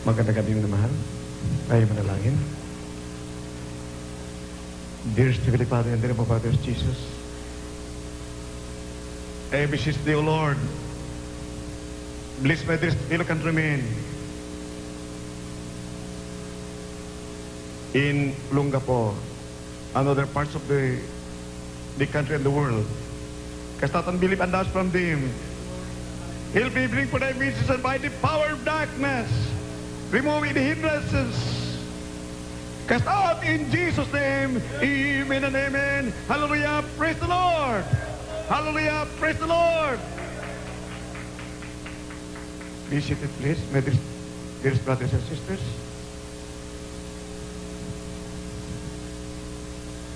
Magandang gabi na mahal. Tayo manalangin. Dear Heavenly Father, in the name of Father Jesus, I beseech thee, O Lord, bless my dear fellow countrymen in Lungapo and other parts of the country and the world. Cast out unbelief and doubt from them. Help me bring for thy message and by the power of darkness, remove the hindrances. Cast out in Jesus' name. Amen and amen. Hallelujah. Praise the Lord. Hallelujah. Praise the Lord. Be seated, please, my dear brothers and sisters.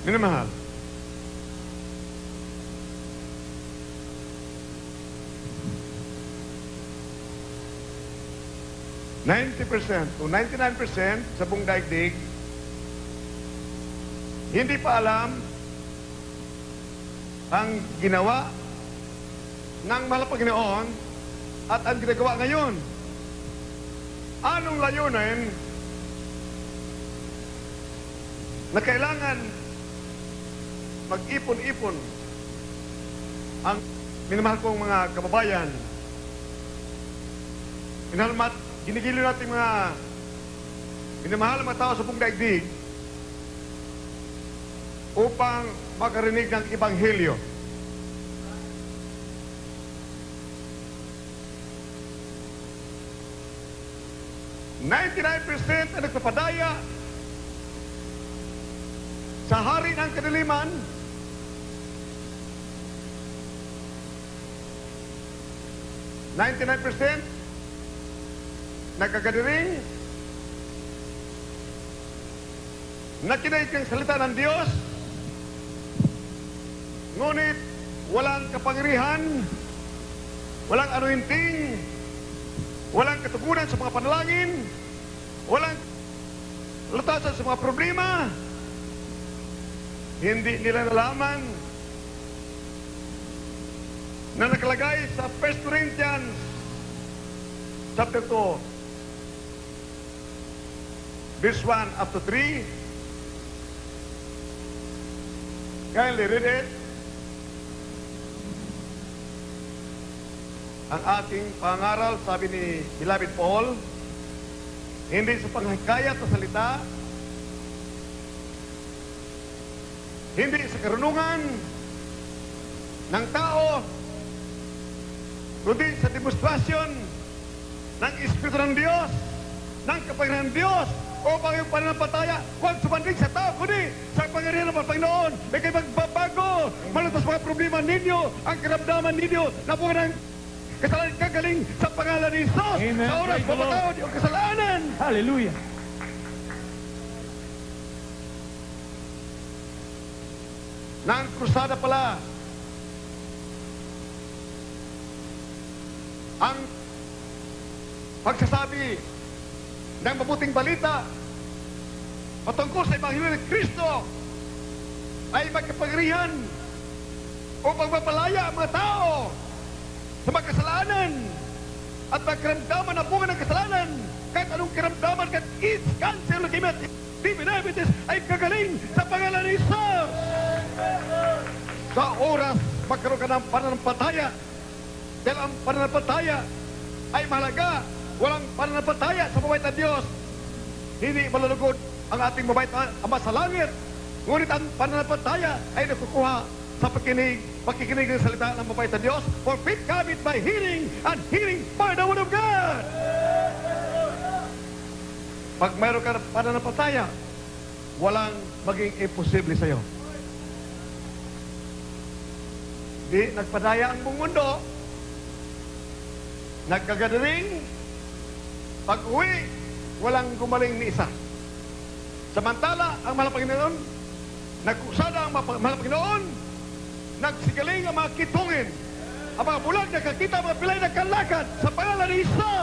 Minamahal. %90 to 99% sa buong daigdig hindi pa alam ang ginawa ng mahal na Panginoon at ang ginagawa ngayon. Anong layunin na kailangan mag-ipon-ipon ang minamahal kong mga kababayan? Minahal ginigilo natin mga minamahal mga tao sa buong daigdig upang makarinig ng Ebanghelyo. %99 na nagpapadaya sa hari ng kadiliman, %99 nagkagadiring, nakinig ang salita ng Diyos, ngunit walang kapangyarihan, walang anuhinting, walang katugunan sa mga panalangin, walang lutasan sa mga problema. Hindi nila nalaman na nakalagay sa 1 Corinthians chapter 2 verse 1 up to 3. Kindly read it. Ang ating pangaral, sabi ni Beloved Paul, hindi sa panghikayat na salita, hindi sa karunungan ng tao, kundi sa demonstrasyon ng Espiritu ng Diyos, ng kapangyarihan ng Diyos, upang yung pananampalataya huwag sumanding sa tao, kundi sa pangyarihan ng Panginoon. May kayo magbabago, malutas mga problema ninyo, ang karamdaman ninyo na bunga ng kasalanan kagaling sa pangalan ni Jesus. Sa oras mapatawad yung kasalanan. Hallelujah. Nang krusada pala ang pagsasabi ng mabuting balita patungkol sa Ebanghelyo ni Kristo ay magkapangyarihan upang mapalaya ang mga tao sa mga kasalanan at magkaramdaman na bunga ng kasalanan. Kahit anong karamdaman, kahit each cancer, leukemia, diabetes ay kagaling sa pangalan ni Jesus. Sa oras magkaroon ka ng pananampalataya, dahil ang pananampalataya ay mahalaga. Walang pananampalataya sa mabait na Diyos, hindi malulugod ang ating mabait na Ama sa langit. Ngunit ang pananampalataya ay nakukuha sa pakikinig ng salita ng mabait na Diyos. For faith cometh by hearing, and hearing by the word of God. Pag mayroon ka ng pananampalataya, walang maging imposible sa iyo. Di nagpadaya ang buong mundo, nagkagathering, pag-uwi, walang gumaling ni isa. Samantala, ang mahal na Panginoon, nagkusada ang mahal na Panginoon, nagsigaling ang mga kitungin. Ang mga bulag nakakita, mga pilay nagkalakad sa pangalan ni Isa.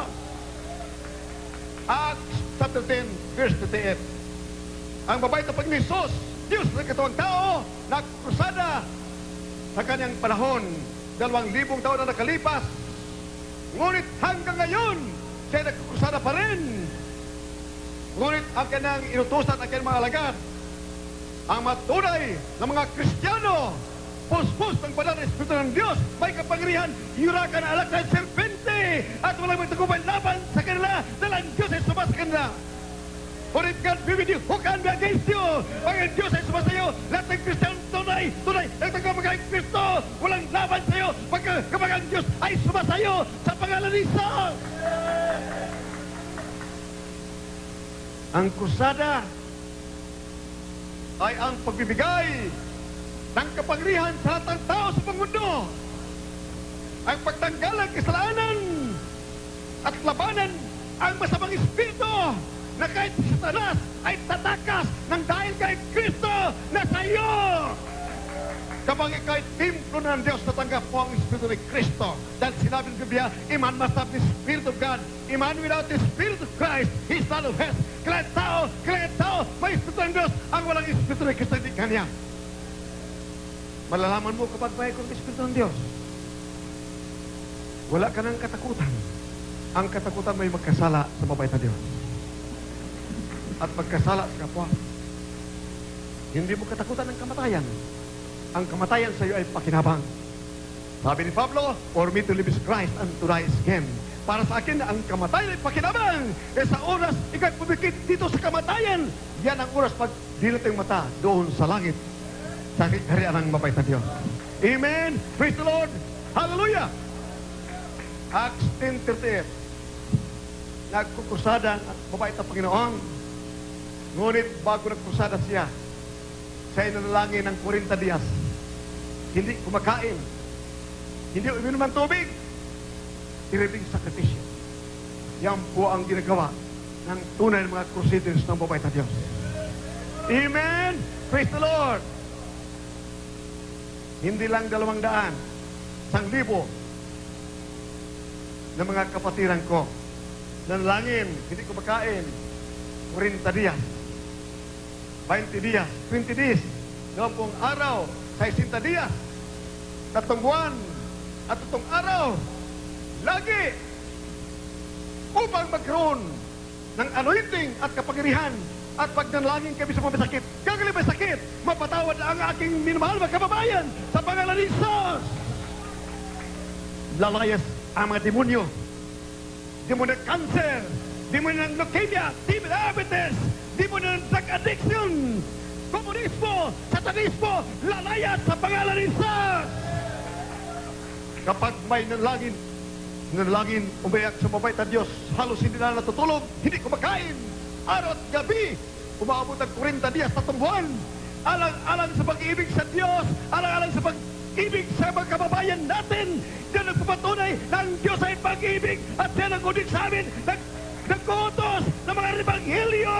Acts chapter 10, verse 38. Ang mabait na Panginoon Jesus, Diyos na katuwang tao, nagkusada sa kanyang panahon. 2,000 taon na nakalipas. Ngunit hanggang ngayon, siya nagkukusada pa rin Ngunit ang kanang inutusan ang kanang mga alagad, ang matunay ng mga Kristiyano, puspos ng banal na Espiritu ng Diyos, may kapangyarihan, yurakan ang alak ng serpente, at walang magtagumpay laban sa kanila, dahil ang Diyos ay sumas sa kanila. For if God be with you, who can be against you? Pag ang Diyos ay sumas sa iyo, lahat ng Kristiyano tunay, nagtagumpay kay Kristo, walang laban sa iyo, kapag ang Diyos ay sumas sa iyo, sa pangalan ni Jesus. Ang krusada ay ang pagbibigay ng kapangyarihan sa lahat ng tao sa pangmundo. Ang pagtanggal ng kasalanan at labanan ang masamang espiritu na kahit si Satanas ay tatakas ng dahil kay Kristo na sa iyo. Kapag ikaw'y templo ng Diyos, natanggap mo ang Espiritu ni Kristo. Dahil sinabi ng Biblia, a man must have the Spirit of God. A man without the Spirit of Christ, he is not of his. Kailangan tao, may Espiritu ng Diyos. Ang walang Espiritu ni Kristo, hindi kanya. Malalaman mo kapag may kong Espiritu ng Diyos. Wala ka ng katakutan. Ang katakutan may magkasala sa mabait na Diyos. At magkasala sa kapwa. Hindi mo katakutan ng kamatayan. Ang kamatayan sa iyo ay pakinabang. Sabi ni Pablo, for me to live is Christ and to die is gain. Para sa akin, ang kamatayan ay pakinabang. E sa oras, ikaw pumikit dito sa kamatayan. Yan ang oras pag dilat ang mata doon sa langit. Sa kariyan ng mabait na Diyos. Amen. Praise the Lord. Hallelujah. Acts 10:38. Nagkukusada ang mabait na Panginoon. Ngunit bago nagkusada siya, siya ay nanalangin ng 40 dias. Hindi kumakain. Hindi uminom ng tubig. Iribing sakripisyo. Yan po ang ginagawa ng tunay ng mga crusaders ng mabait na Diyos. Amen! Praise the Lord! Hindi lang 200, 1,000 ng mga kapatiran ko. Nanalangin, hindi kumakain. 40 dias. 20 dias, 20 days, 20 araw, 60 dias, 3 buwan, at 3 araw, lagi, upang magkaroon ng anointing at kapangyarihan, at pag nanalangin kami sa mga sakit, gagaling may sakit, mapatawad ang aking minamahal mga kababayan sa pangalan ni Jesus. Lalayas ang mga demonyo, demonyo ng cancer, demonyo ng leukemia, demonyo ng diabetes, demonyo ng drug addiction, komunismo, satanismo, lalayas sa pangalan ni Jesus. Kapag may nanalangin, umayak sa mabait na Diyos, halos hindi na natutulog, hindi kumakain, araw at gabi, umaabot ng 40 dias, 3 buwan, alang-alang sa pag-ibig sa Diyos, alang-alang sa pag-ibig sa mga kababayan natin, diyan nagpapatunay na ang Diyos ay pag-ibig at siya nag-udig sa amin, nagkutos ng mga ebanghelyo,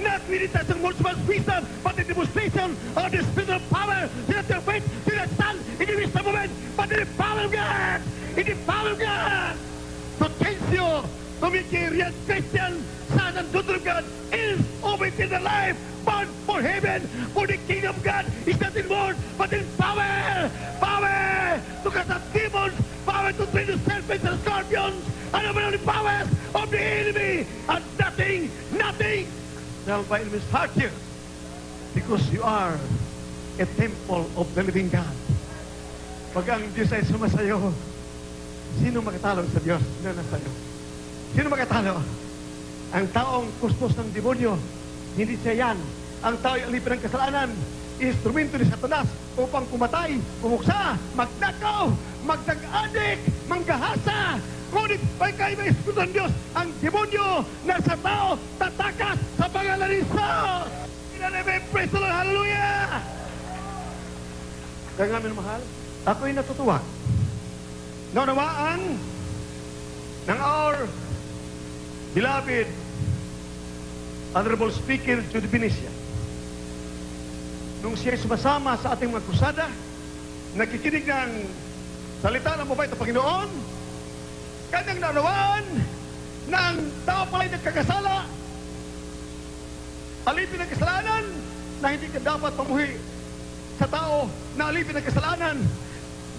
not meditation, multiple wisdom, but the demonstration of the spirit of power, not your faith, to the Son, in the wisdom moment, but in the power of God, in the power of God, to change you, to make you a real Christian, son and daughter of God, is always in the life, born for heaven, for the kingdom of God, is not in word, but in power, power, to cast out demons, power to train the serpents and scorpions, and over the powers of the enemy, and nothing shall by enemies hurt you, because you are a temple of the living God. Pag ang Diyos ay sumasayo, sino makatalo sa Diyos na nasa iyo? Sino makatalo? Ang taong kustos ng demonyo, hindi siya yan. Ang tao ay alipin ng kasalanan, instrumento ni Satanas upang pumatay, pumuksa, magnakaw, magdag-adik, manggahasa. Ngunit pagkay may Espiritu ng Diyos, ang demonyo na sa tao tatakas sa pangalan ni Jesus. Inanime, praise the Lord, hallelujah! Kaya nga minamahal, ako'y natutuwa. Naunawaan ng our beloved Honorable Speaker Jude Benicia. Nung siya'y sumasama sa ating mga krusada, nakikinig ng salita ng mabait na Panginoon, kanyang naunawaan ng tao pala'y nagkakasala, alipin ng kasalanan na hindi ka dapat pamuhi sa tao na alipin ng kasalanan.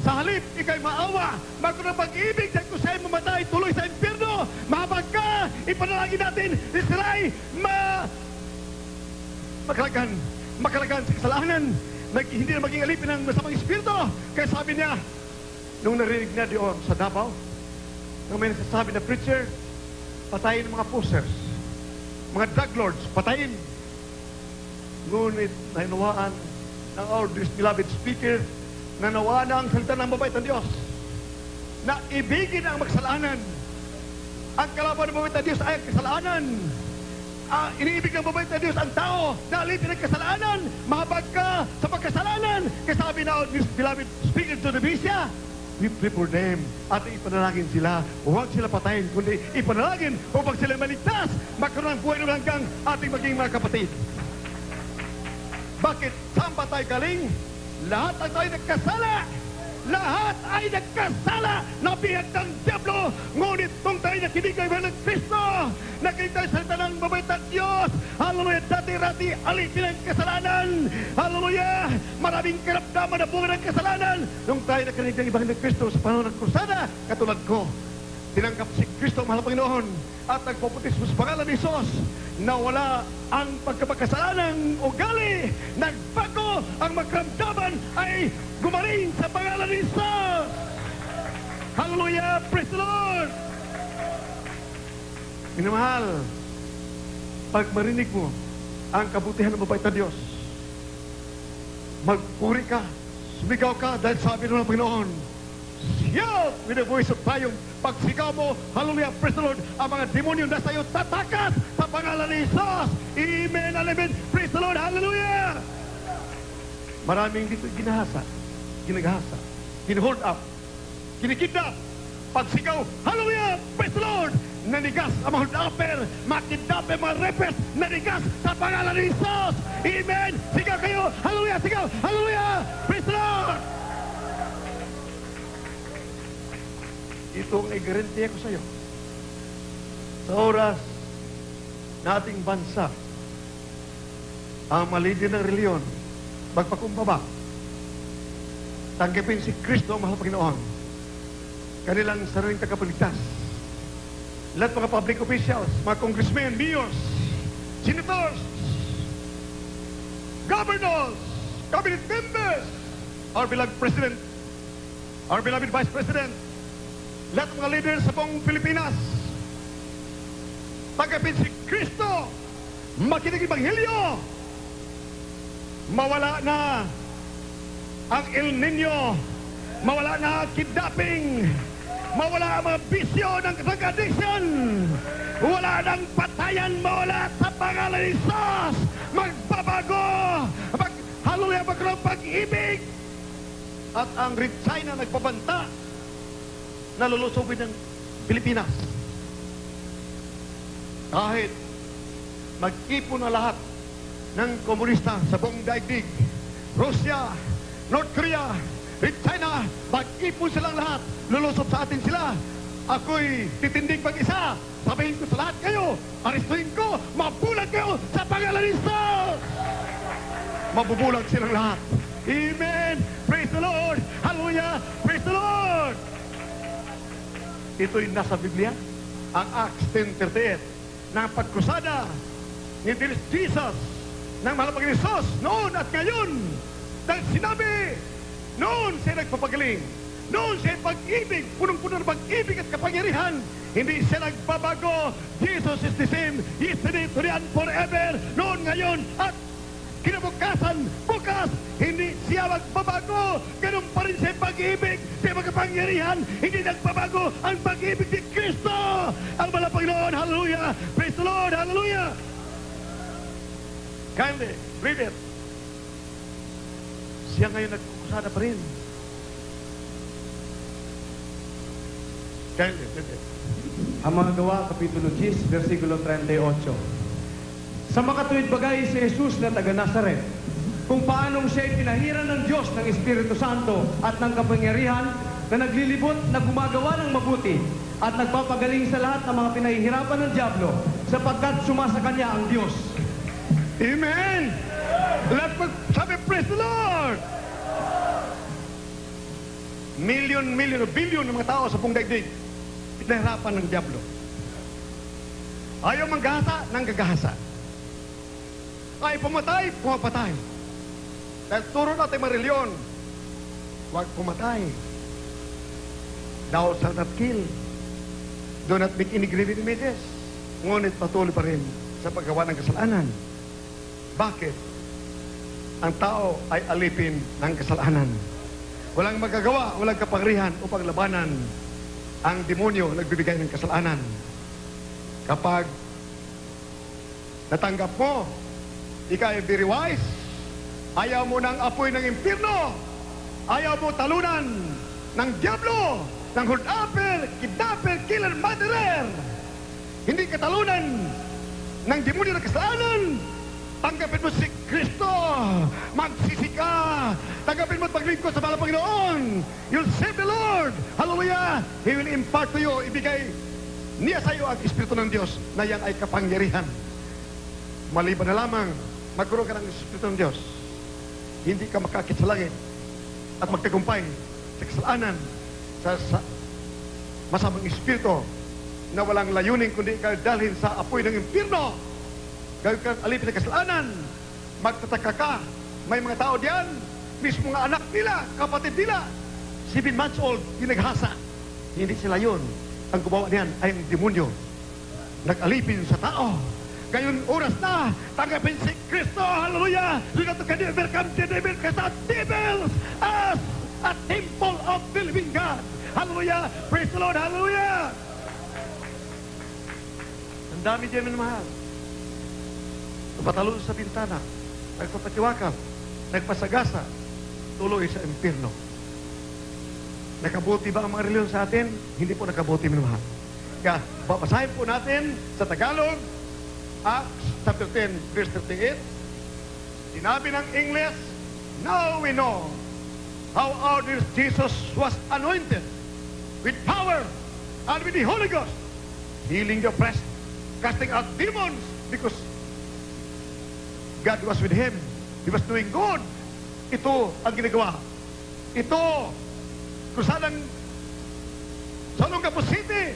Sa halip, ikay maawa, magkaroon ng pag-ibig dahil kung siya'y mamatay, tuloy sa impyerno. Kristo, mahabag ka, ipanalangin natin, sila'y makalagan sa kasalanan, hindi na maging alipin ng masamang espiritu. Kaya sabi niya, nung narinig na doon sa Davao, nung may nagsasabi na preacher, patayin mga posers, mga drug lords, patayin. Ngunit nahinawaan ng our beloved speaker, nanawaan ang salita ng mabait ng Diyos, na ibigin ang magsalanan. Ang kalaban ng mabait ng Diyos ay ang kasalanan. Iniibig ng mabait na Diyos ang tao na alipin ng kasalanan. Mahabag ka sa pagkasalanan. Kaya sabi na, beloved speaker to the Bisia, we pray for them at ipanalangin sila. Huwag sila patayin, kundi ipanalangin upang sila maligtas, magkaroon ng buhay ng hanggang ating maging mga kapatid. Bakit? Saan ba tayo galing? Lahat ang tayo nagkasala. Lahat ay nagkasala. Nabihag ng Diablo. Ngunit kung tayo nakinig ng ng Kristo, nakinig tayo sa salita ng mabait na Diyos, hallelujah, dati-rati alipin ang kasalanan. Hallelujah, maraming karamdaman na bunga ng kasalanan. Nung tayo nakinig ng ibang ng Kristo sa panahon ng krusada, katulad ko, tinanggap si Kristo, mahal na Panginoon, at nagpuputismo sa pangalan ni Jesus, nawala ang pagkapagkasalanang ugali, nagbago ang magkaramdaman, ay gumaling sa pangalan ni Jesus. Hallelujah, praise the Lord. Minamahal, pag marinig mo ang kabutihan ng mabait na Diyos, magpuri ka, sumigaw ka, dahil sabi ng Panginoon, shout with the voice of triumph. Pagsigaw mo, hallelujah, praise the Lord, ang mga demonyo na sa iyo tatakas sa pangalan ni Jesus. Amen, amen, praise the Lord, hallelujah. Maraming dito ginahasa, hold up, kinikidnap. Pagsigaw, hallelujah, praise the Lord, nanigas ang mga hold upper, makidnap ang mga repes, nanigas sa pangalan ni Jesus. Amen, sigaw kayo, hallelujah, sigaw, hallelujah, praise the Lord. Ito ang i-guarantee ko sa iyo. Sa oras na ating bansa, ang malidi ng reliyon, magpakumbaba, tanggapin si Kristo ang mahal Panginoon, kanilang sariling tagapagligtas. Lahat mga public officials, mga congressmen, mayors, senators, governors, cabinet members, our beloved president, our beloved vice president, lahat ng mga leaders sa buong Pilipinas, tanggapin si Kristo, makinig ang Ebanghelyo, mawala na ang El Nino, mawala na ang kidnapping, mawala ang mga bisyo ng drug addiction, wala ng patayan, mawala sa pangalan ni Jesus, magbabago, hallelujah, magkaroon pag-ibig, at ang Red China nagpabanta, nalulusogin ng Pilipinas. Kahit mag-ipon na lahat ng komunista sa buong daigdig, Russia, North Korea, Red China, mag-ipon silang lahat, lulusot sa atin sila. Ako'y titindig mag-isa, sabihin ko sa lahat kayo, arestuhin ko, mabulag kayo sa pangalan ni Jesus. Mabubulag silang lahat. Amen. Praise the Lord. Hallelujah. Praise the Lord. Ito'y nasa Biblia, ang Acts 10:38, ng pagkrusada ni Jesus, ng mahal na Panginoon Jesus, noon at ngayon. Dahil sinabi, noon siya nagpapagaling, noon siya pag-ibig, punong-puno ng pag-ibig at kapangyarihan. Hindi siya nagbabago. Jesus is the same, yesterday, today, and forever. Noon, ngayon, at kinabukasan, bukas, hindi siya magbabago. Ganun pa rin siya pag-ibig, siya magkapangyarihan. Hindi nagbabago ang pag-ibig ni Kristo. Ang mahal na Panginoon, hallelujah. Praise the Lord, hallelujah. Kindly, read it. Siya ngayon nagkukusada pa rin. Kindly, read it. Ang mga gawa, Kapitulo 10, versikulo 38. Sa makatuwid bagay si Jesus na taga Nazaret, kung paanong siya'y pinahiran ng Diyos ng Espiritu Santo at ng kapangyarihan na naglilibot na gumagawa ng mabuti at nagpapagaling sa lahat ng mga pinahihirapan ng Diablo sapagkat sumasa kanya ang Diyos. Amen! Let's sabi, praise the Lord! Million, billion ng mga tao sa buong daigdig, pinahirapan ng Diablo. Ayaw manggahasa, nanggagahasa. Ayaw pumatay, pumapatay. Dahil turo natin marilyon, huwag pumatay. Thou shalt not kill. Do not make any graven images. Ngunit patuloy pa rin sa paggawa ng kasalanan. Bakit? Ang tao ay alipin ng kasalanan. Walang magagawa, walang kapangyarihan upang labanan ang demonyo nagbibigay ng kasalanan. Kapag natanggap mo, ikaw ay very wise, ayaw mo ng apoy ng impyerno, ayaw mo talunan ng diablo, ng holdapper, kidnapper, killer, murderer. Hindi ka talunan ng demonyo ng kasalanan. Tanggapin mo si Kristo. Magsisi ka. Tanggapin mo at maglingkod sa mahal na Panginoon. You'll save the Lord. Hallelujah. He will impart to you. Ibigay niya sa iyo ang Espiritu ng Diyos na yan ay kapangyarihan. Maliban na lamang, magkaroon ka ng Espiritu ng Diyos. Hindi ka makakit sa langit at magtagumpay sa kasalanan, sa masamang Espiritu na walang layunin kundi ikaw dalhin sa apoy ng impyerno. Gawin ka alipin ng kasalanan, magtataka ka, may mga tao diyan, mismo mga anak nila, kapatid nila, 7 months old, yung naghasa. Hindi sila yun. Ang gumawa niyan ay ang demonyo. Nag-alipin sa tao. Ngayon, oras na, tanggapin si Kristo, hallelujah! So that you can overcome the devil, because the devils as a temple of the living God. Hallelujah! Praise the Lord, hallelujah! Ang dami diyan minamahal. Napatalo sa bintana, nagpapatiwakal, nagpasagasa, tuloy sa impyerno. Nakabuti ba ang mga reliyon sa atin? Hindi po nakabuti, minamahal. Kaya, babasahin po natin sa Tagalog, Acts chapter 10, verse 38. Sinabi ng English, now we know how our dear Jesus was anointed with power and with the Holy Ghost, healing the oppressed, casting out demons, because God was with him. He was doing good. Ito ang ginagawa. Ito, kung saan ang sa Olongapo City,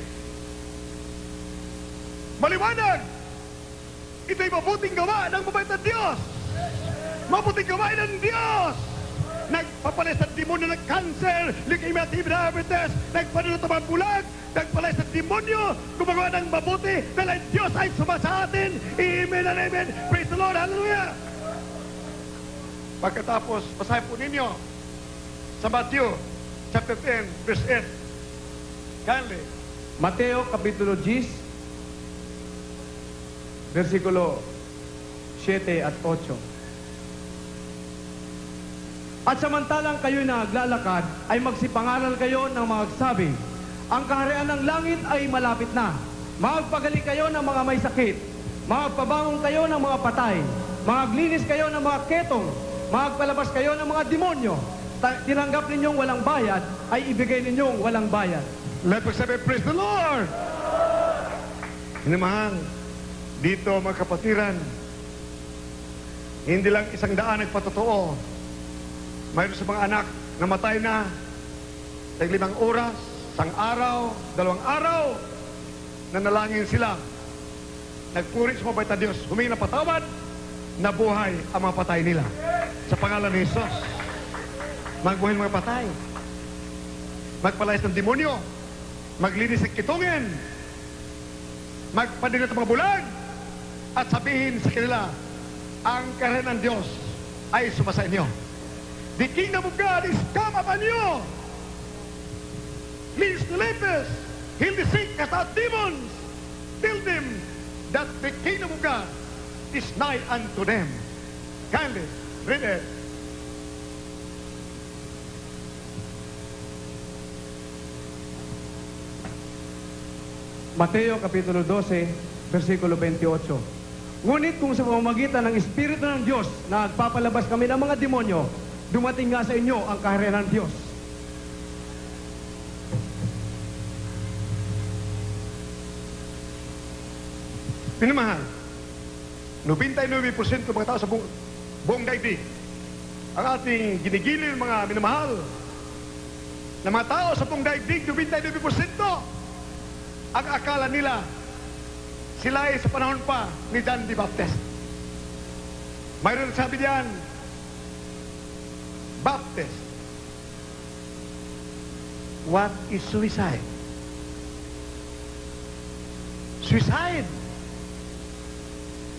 maliwanag. Ito'y mabuting gawa ng mabait na Diyos. Mabuting gawain ng Diyos. Nagpapalis ng demonyo ng cancer, leukemia, TB, diabetes, nagpanulat ng mga bulag, nagpalis ng demonyo, gumagawa ng mabuti, dahil ang Diyos ay sumasa atin. Amen and amen. Praise the Lord. Hallelujah. Pagkatapos, basahin po ninyo sa Matthew chapter 10, verse 8. Kindly. Mateo Kapitulo 10, versikulo 7 at 8. At samantalang kayo na naglalakad, ay magsipangaral kayo ng magsabi, ang kaharian ng langit ay malapit na. Magpagaling kayo ng mga may sakit. Magpabangon kayo ng mga patay. Maglinis kayo ng mga ketong. Magpalabas kayo ng mga demonyo. Tinanggap ninyong walang bayad, ay ibigay ninyong walang bayad. Let us say, praise the Lord! Hinimahal, dito mga kapatiran, hindi lang 100 nagpatotoo. Mayroon sa mga anak na matay na, 5 oras, 1 araw, 2 araw, nanalangin sila. Nagpuri sa mabait na Diyos, humingi ng patawad, nabuhay ang mga patay nila. Sa pangalan ni Jesus, magbuhay ng mga patay. Magpalayas ng demonyo, maglinis ng kitungin, magpadilat ng mga bulag, at sabihin sa kanila, ang kaharian ng Diyos ay sumasa inyo. The kingdom of God is come upon you. Cleanse the lepers, heal the sick, cast out demons. Tell them that the kingdom of God is nigh unto them. Kindly read it. Mateo Kapitulo 12, versikulo 28. Ngunit kung sa pamamagitan ng Espiritu ng Diyos na nagpapalabas kami ng mga demonyo, dumating nga sa inyo ang kaharian ng Diyos. Pinamahal, 99% ng mga tao sa buong daigdig, ang ating ginigilin mga minamahal, na mga tao sa buong daigdig, 99%, ang akala nila sila ay sa panahon pa ni John the Baptist. Mayroon sabi diyan, Baptist, what is suicide? Suicide.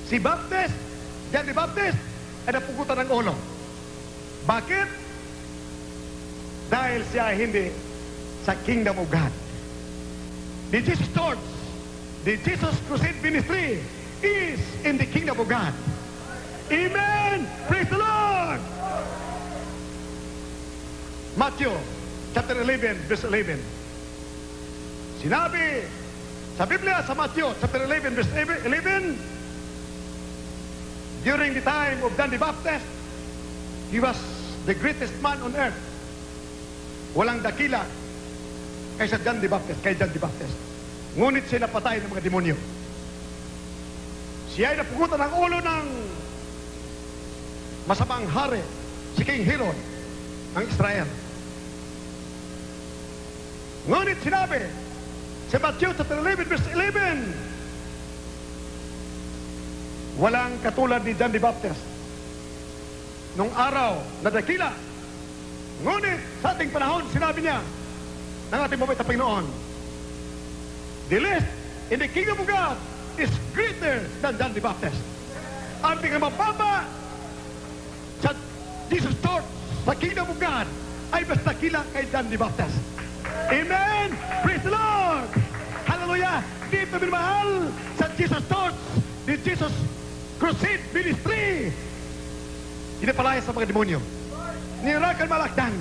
Si Baptist, John the Baptist, ay napugutan ng ulo. Bakit? Dahil siya ay hindi sa kingdom of God. The Jesus Church, the Jesus Crusade Ministry is in the kingdom of God. Amen! Praise the Lord! Matthew chapter 11, verse 11. Sinabi sa Biblia, sa Matthew chapter 11, verse 11, during the time of John the Baptist, he was the greatest man on earth. Walang dakila kaysa John the Baptist, kay John the Baptist. Ngunit siya napatay ng mga demonyo. Siya ay napugutan ng ulo ng masamang hari, si King Herod ng Israel. Ngunit sinabi sa Matthew chapter 11, verse 11, walang katulad ni John the Baptist nung araw na dakila. Ngunit sa ating panahon, sinabi niya ng ating mabait na Panginoon, the least in the kingdom of God is greater than John the Baptist. Ang pinakamababa sa Jesus Church, sa kingdom of God, ay mas dakila kay John the Baptist. Amen! Praise the Lord! Hallelujah! Dito minamahal sa Jesus Church, the Jesus Crusade Ministry, pinapalaya sa mga demonyo. Nirakan malakdan.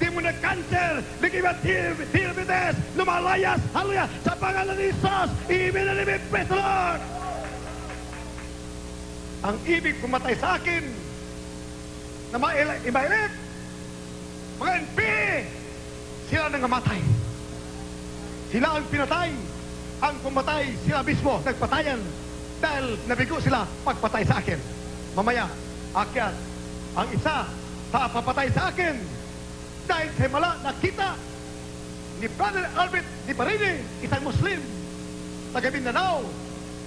Di mo na cancer, likibat diabetes, lumalayas, hallelujah, sa pangalan ni Jesus. Amen and amen. Praise the Lord! Ang ibig pumatay sa akin na imailip, mga NP, sila nang namatay. Sila ang pinatay. Ang pumatay, sila mismo nagpatayan dahil nabigo sila pagpatay sa akin. Mamaya, akyat ang isa sa papatay sa akin dahil sa mala nakita ni Brother Albert Di Parini, isang Muslim, taga Mindanao,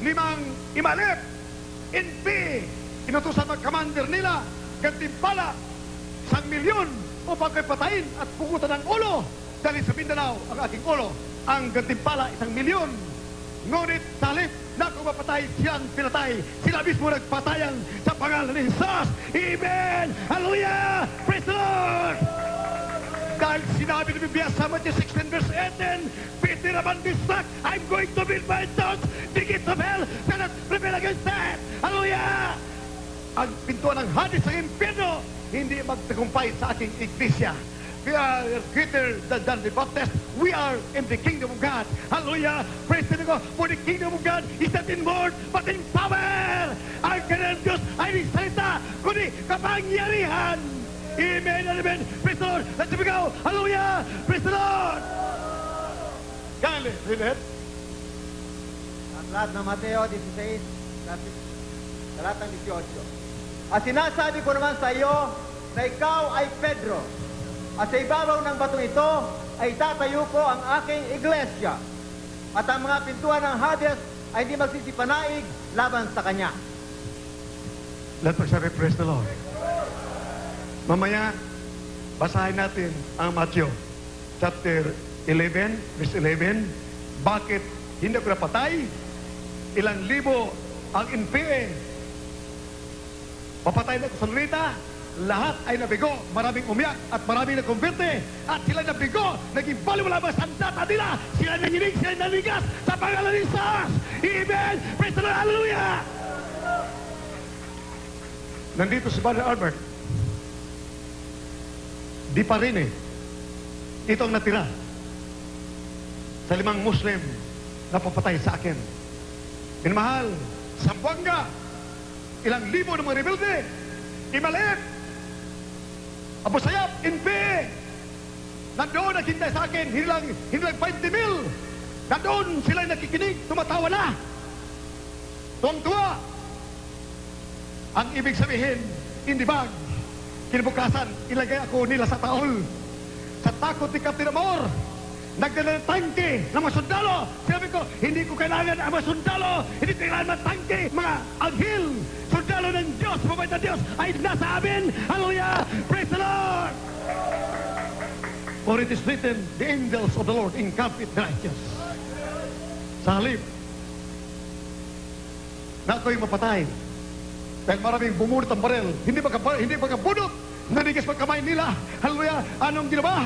5 imalip, NP, inutusan ng commander nila, gantimpala, 1,000,000 upang kayo patayin at pugutan ng ulo dahil sa Mindanao ang aking ulo. Ang gantimpala, 1,000,000. Ngunit talip na kung mapatay, siyang pinatay. Sila mismo nagpatayan sa pangalan ni Jesus. Amen! Hallelujah! Praise the Lord! Dahil sinabi ni Biblia sa Matthew 16 verse 18, Peter naman distract, I'm going to build my church. The gates of hell cannot prevail against that. Hallelujah! Ang pintuan ng Hades sa impyerno hindi magtagumpay sa aking iglesia. We are greater than John the Baptist. We are in the kingdom of God. Hallelujah! Praise the Lord. For the kingdom of God is not in word, but in power. Ang kanyang Diyos ay di salita, kundi kapangyarihan. Amen and amen. Praise the Lord. Let's go. Hallelujah! Praise the Lord. Gale, Rinet. Aklat ng Mateo 16, talatang 18. At sinasabi ko naman sa iyo na ikaw ay Pedro. At sa ibabaw ng batong ito ay tatayo ko ang aking iglesia. At ang mga pintuan ng Hades ay hindi magsisipanaig laban sa kanya. Let us sabi, praise the Lord. Mamaya, basahin natin ang Matthew chapter 11, verse 11. Bakit hindi ko napatay? Ilang libo ang NPA. Papatay na ko sa lunita. Lahat ay nabigo, maraming umiyak at maraming nagkumberte at sila nabigo, naging baliwala ba sa data nila, sila nanginig, sila nanigas sa pangalan ni Jesus. Amen! Praise the Lord! Hallelujah! Nandito si Brother Albert. Di pa rin eh. Ito ang natira sa 5 Muslim na papatay sa akin. Minamahal, Zamboanga, ilang libo ng mga rebelde, Imalip, Abu Sayyaf, NP, nandoon naghintay sa akin, hindi lang 20,000. Nandoon sila nakikinig, tumatawa na. Tuwang-tuwa. Ang ibig sabihin, in the bag, kinabukasan, ilagay ako nila sa taol. Sa takot ni Captain Amor, nagdala ng tangke ng mga sundalo. Sabi ko, hindi ko kailangan ang mga sundalo, hindi ko kailangan mga tangke, mga anghel, sundalo ng Diyos, mabait na Diyos ay nasa amin. Hallelujah! Praise the Lord! For it is written, the angels of the Lord encamp with the righteous. Sa halip, na ako'y mapatay. Dahil maraming bumunot ang baril, hindi magkabunot, nanigis magkamay nila. Hallelujah! Anong ginawa?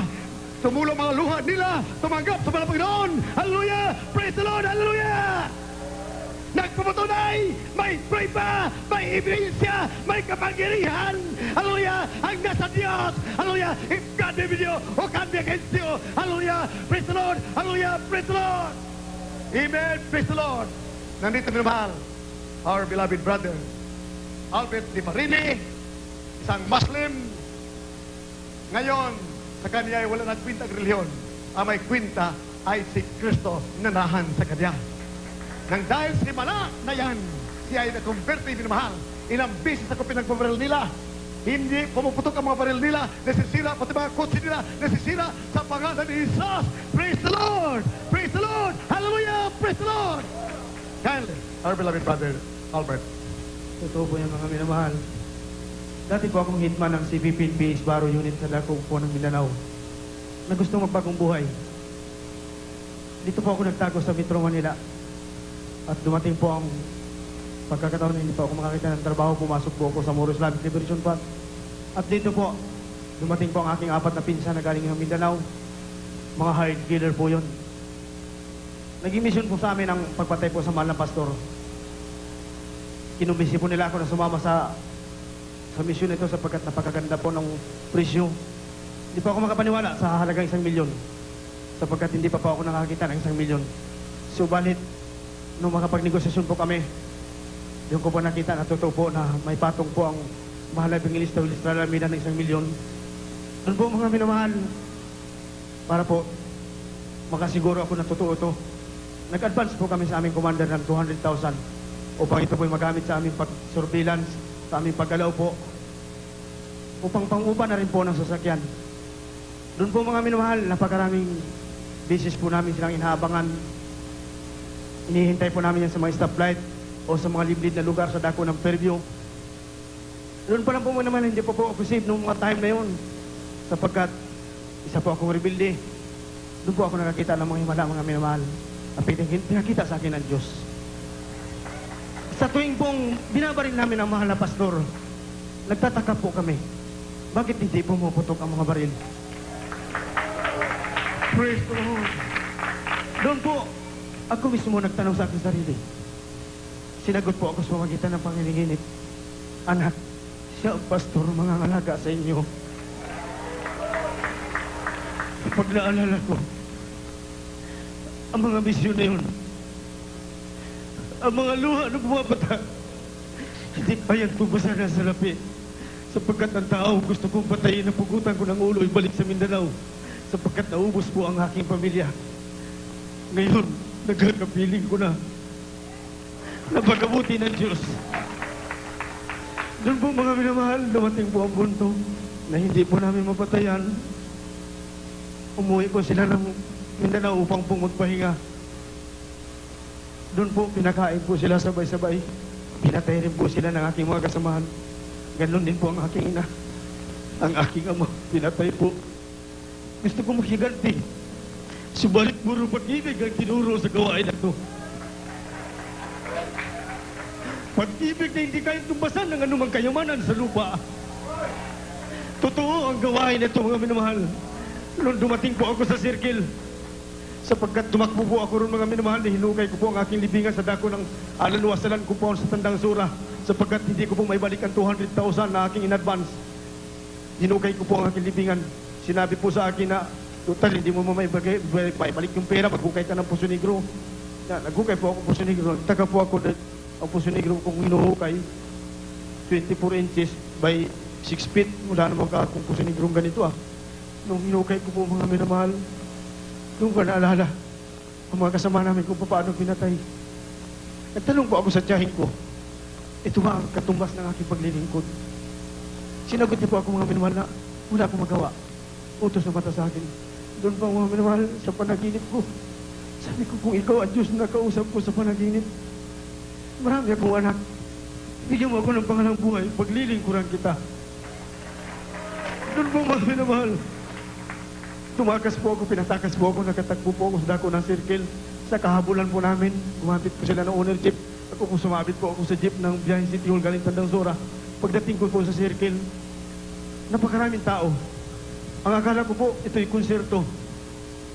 Tumulong mga luha nila, tumanggap sa mga Panginoon. Hallelujah! Praise the Lord! Hallelujah! Nagpapatunay, may prueba, may ebidensya, may kapangyarihan. Hallelujah! Ang nasa Diyos. Hallelujah! If God be with you, who can be against you? Hallelujah! Praise the Lord! Hallelujah! Praise the Lord! Amen! Praise the Lord! Nandito minamahal, our beloved brother, Albert Di Marini, isang Muslim. Ngayon, sa kanya ay wala nagkwintang reliyon. Ang may kwinta ay si Kristo na nahan sa kanya. Nang dahil si Mala na yan, siya ay na-converte, minamahal. Ilang beses ako pinagpabaril nila. Hindi pumuputok ang mga baril nila, nasisira, pati mga kotse nila, nasisira sa pangalan ni Jesus. Praise the Lord! Praise the Lord! Hallelujah! Praise the Lord! Kindly, our beloved brother, Albert. Totoo po yung mga minamahal. Dati po akong hitman ng CPP Baro Unit sa Dako po ng Mindanao na gusto magpagong buhay. Dito po ako nagtago sa Metro Manila at dumating po ang pagkakataon na hindi po ako makakita ng trabaho, pumasok po ako sa Moro Islamic Liberation Front. At dito po, dumating po ang aking 4 na pinsan na galing ng Mindanao. Mga hired killer po yun. Naging mission po sa amin ang pagpatay po sa mahal na pastor. Kinumbisi po nila ako na sumama sa mission ito sapagkat napakaganda po ng presyo. Hindi po ako makapaniwala sa halagang 1 milyon sapagkat hindi pa po ako nakakita ng 1 milyon. Subalit, nung makapagnegosasyon po kami, yung ko po nakita na totoo po na may patong po ang mahalabing ilista o ilista lamina ng 1 milyon. Doon po mga minamahal, para po makasiguro ako na totoo ito. Nag-advance po kami sa aming commander ng 200,000 upang ito po'y magamit sa aming pag-surveillance, sa aming paggalaw po, upang pang-upa na rin po ng sasakyan. Doon po mga minamahal, napakaraming beses po namin silang inaabangan. Inihintay po namin yan sa mga stoplight o sa mga liblid na lugar sa dako ng Fairview. Doon pa lang po naman, hindi po ako safe noong mga time na yun. Sapagkat isa po akong rebelde. Doon po ako nakakita ng mga himala, mga minamahal. Ang pinakita sa akin ng Diyos. Sa tuwing pong binabaril namin ang mahal na pastor, nagtataka po kami. Bakit hindi pumuputok ang mga baril? Praise the Lord. Doon po, ako mismo nagtanong sa aking sarili. Sinagot po ako sa pamagitan ng panginiginit. Anak, siya ang pastor, mga alaga sa inyo. Pag naalala ko, ang mga misyon na yun, ang mga luha na bumabata, hindi kayang tubusan ng salapi. Sapagkat ang tao gusto kong patayin, napugutan ko ng ulo, ibalik sa Mindanao. Sapagkat naubos po ang aking pamilya. Ngayon, nagkakapiling ko na napakabuti ng Diyos. Doon po mga minamahal, dumating po ang punto na hindi po namin mapatayan. Umuwi po sila ng Mindanao upang po magpahinga. Doon po, pinakain po sila sabay-sabay. Pinatay rin po sila ng aking mga kasamahan. Ganon din po ang aking ina. Ang aking ama, pinatay po. Gusto ko maghiganti. Subalit puro pag-ibig ang tinuro sa gawain na ito. Pag-ibig na hindi kayang tumbasan ng anumang kayamanan sa lupa. Totoo ang gawain na ito, mga minamahal. Noon dumating po ako sa circle, sapagkat tumakbo po ako ron, mga minamahal, hinukay ko po ang aking libingan sa dako ng alaluwasalan ko po sa Tandang Sura, sapagkat hindi ko po may balik ang 200,000 na aking in-advance. Hinukay ko po ang aking libingan. Sinabi po sa akin na, total, hindi mo may balik yung pera, maghukay ka ng Puso Negro. Naghukay po ako ng Puso Negro. Taga po ako ang Puso Negro kung hinuhukay, 24 inches by 6 feet. Wala naman ka akong Puso Negro ganito Nung hinukay ko po, mga minamahal, doon ko naalala ang mga kasama namin kung paano pinatay. Nagtanong po ako sa tiyahin ko, ito ba ang katumbas ng aking paglilingkod? Sinagot niya po ako, mga minamahal, na wala akong magawa. Utos na mata sa akin. Doon pa mga minamahal sa panaginip ko. Sabi ko, kung ikaw ang Diyos na kausap ko sa panaginip, marami akong anak. Bigyan mo ako ng pangalang buhay, paglilingkuran kita. Doon po mga minamahal. Tumakas po ako, pinatakas po ako, nakatakbo po ako sa dako ng circle. Sa kahabulan po namin, gumapit po sila ng owner jeep. Ako kung sumabit po ako sa jeep ng Biyahe City Hall galing Tandang Sora. Pagdating ko po sa circle, napakaraming tao. Ang akala ko po, ito'y konserto.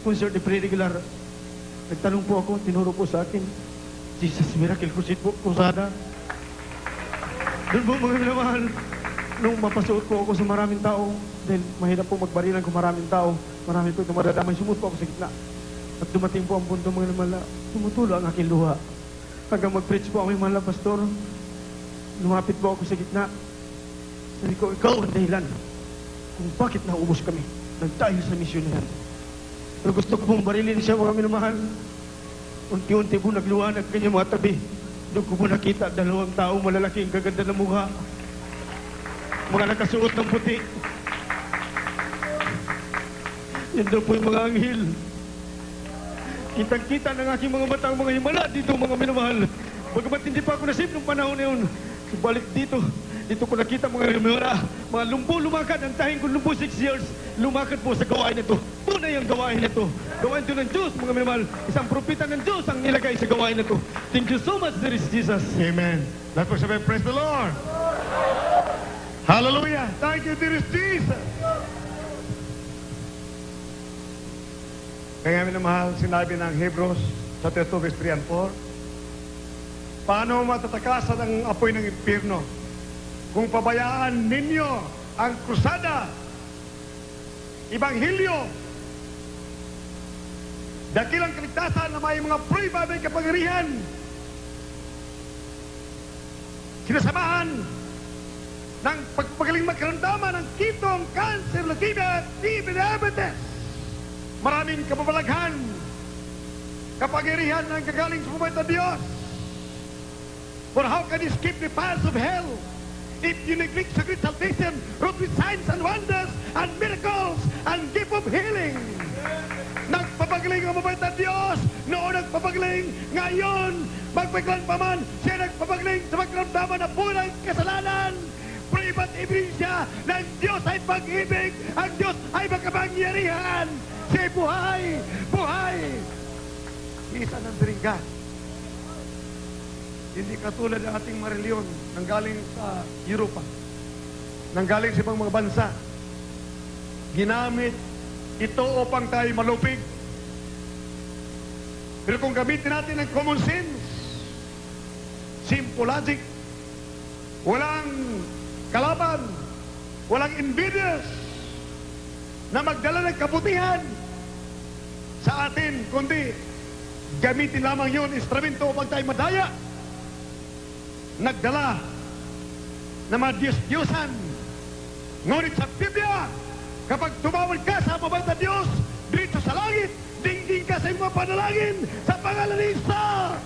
Concert de pre-regular. Nagtanong po ako, tinuro po sa akin, Jesus Miracle Crusade po, Crusada. Doon po mga minamahal, nung mapasuot po ako sa maraming tao, dahil mahirap po magbarilan kung maraming tao, marami po tumadadamay, sumut po ako sa gitna. At dumating po ang punto mga minamahal, tumutulo ang aking luha. Hanggang mag-preach po ang mga pastor, lumapit po ako sa gitna. Sabi ko, ikaw ang dahilan kung bakit naubos kami nagdahil sa misyon na yan. Pero gusto ko pong barilin siya mga minamahal. Unti-unti po nagluha ng kanyang mga tabi. Doon ko po nakita dalawang tao malalaking kaganda ng mukha. Mga nakasuot ng puti. Yan daw po yung mga anghel. Kitang-kita ng aking mga mata ang mga himala dito mga minamahal. Bagamat hindi pa ako nasip nung panahon na yun. Subalit dito ko nakita mga himala. Mga lumpo lumakad. Ang tahing ko lumpo 6 years. Lumakad po sa gawain na ito. Tunay ang gawain na ito. Gawain ito ng Diyos mga minamahal. Isang propita ng Diyos ang nilagay sa gawain na ito. Thank you so much, dear Jesus. Amen. Lahat po sabihin, praise the Lord. Hallelujah. Thank you, dearest Jesus. Kaya minamahal, sinabi ng Hebrews sa 2 verse 3 and 4, paano matatakasan ang apoy ng impyerno kung pabayaan ninyo ang krusada, ibanghilyo, dakilang kaligtasan na may mga prueba may kapangyarihan, sinasamahan ng pagpagaling magkaramdaman ng kitong, cancer, leukemia, TB, diabetes, maraming kapabalaghan, kapangyarihan ng kagaling sa pumayat na Diyos. For how can you escape the fires of hell if you neglect the great salvation wrought with signs and wonders and miracles and gift of healing? Nagpapagaling ang pumayat na Diyos, noon nagpapagaling, ngayon, magpaglan pa man, siya nagpapagaling sa magkaramdaman na buhay ng kasalanan. Privat ebidensya ng Diyos ay pag-ibig, ang Diyos ay makapangyarihan. Siya'y buhay! Buhay! Isa ng dringa. Hindi katulad ng ating mga reliyon nanggaling sa Europa, nanggaling sa ibang mga bansa. Ginamit ito upang tayo malupig. Pero kung gamitin natin ang common sense, simple logic, walang kalaban, walang invidious na magdala ng kabutihan sa atin, kundi gamitin lamang yun, instrumento upang tayo madaya. Nagdala na mga Diyos-Diyosan. Ngunit sa Biblia, kapag tumawag ka sa mabait na Diyos, dito sa langit, dinggin ka sa iyong mga panalangin sa pangalan ni Jesus.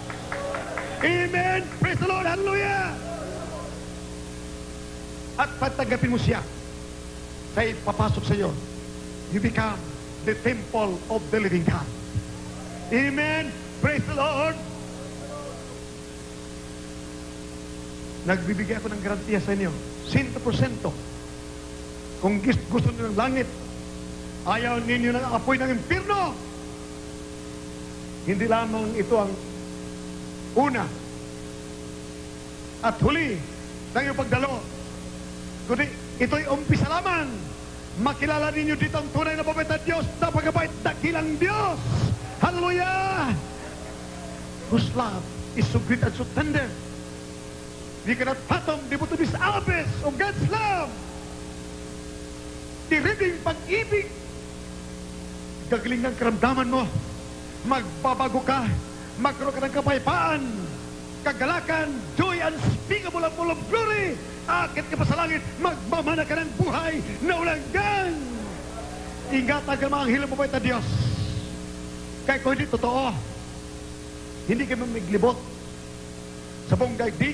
Amen. Praise the Lord. Hallelujah. At pagtanggapin mo siya, sa ipapasok sa iyo, you become the temple of the living God. Amen. Praise the Lord. Nagbibigay ako ng garantiya sa inyo, 100%. Kung gusto niyo ng langit, ayaw ninyo ng apoy ng impyerno, hindi lamang ito ang una at huli ng iyong pagdalo, kundi ito'y umpisa lamang. Makilala ninyo dito ang tunay na propeta Diyos, napakabait, dakilang Diyos. Hallelujah! Whose love is so great and so tender. We cannot fathom the bottomless abyss of God's love. Tiribing pag-ibig. Gagaling ng karamdaman mo. Magbabago ka. Magkaroon ka ng kapayapaan. Kagalakan, joy unspeakable and full of glory. Akit ka pa sa langit, magmamana ka ng buhay na walang hanggan. Ingatan ka mga anghel mo na Diyos. Kaya kung hindi totoo, hindi ka maglibot sa buong daigdig,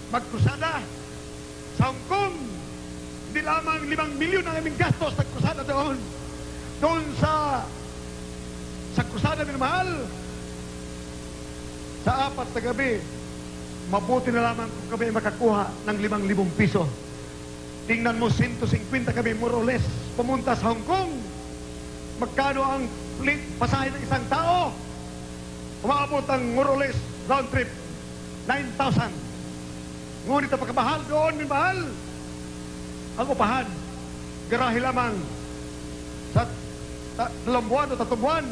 magkrusada sa Hong Kong. Hindi lamang 5 milyon ang aming gastos nagkrusada doon. Doon sa sa krusada minamahal, sa 4 na gabi, mabuti na lamang kung kami makakuha ng 5,000 piso. Tingnan mo, 150 kami more or less pumunta sa Hong Kong. Magkano ang pasahe ng isang tao? Umaabot ang more or less round trip 9,000. Ngunit ang pagkamahal doon, minamahal, ang upahan, garahe lamang sa 2 buwan o 3 buwan,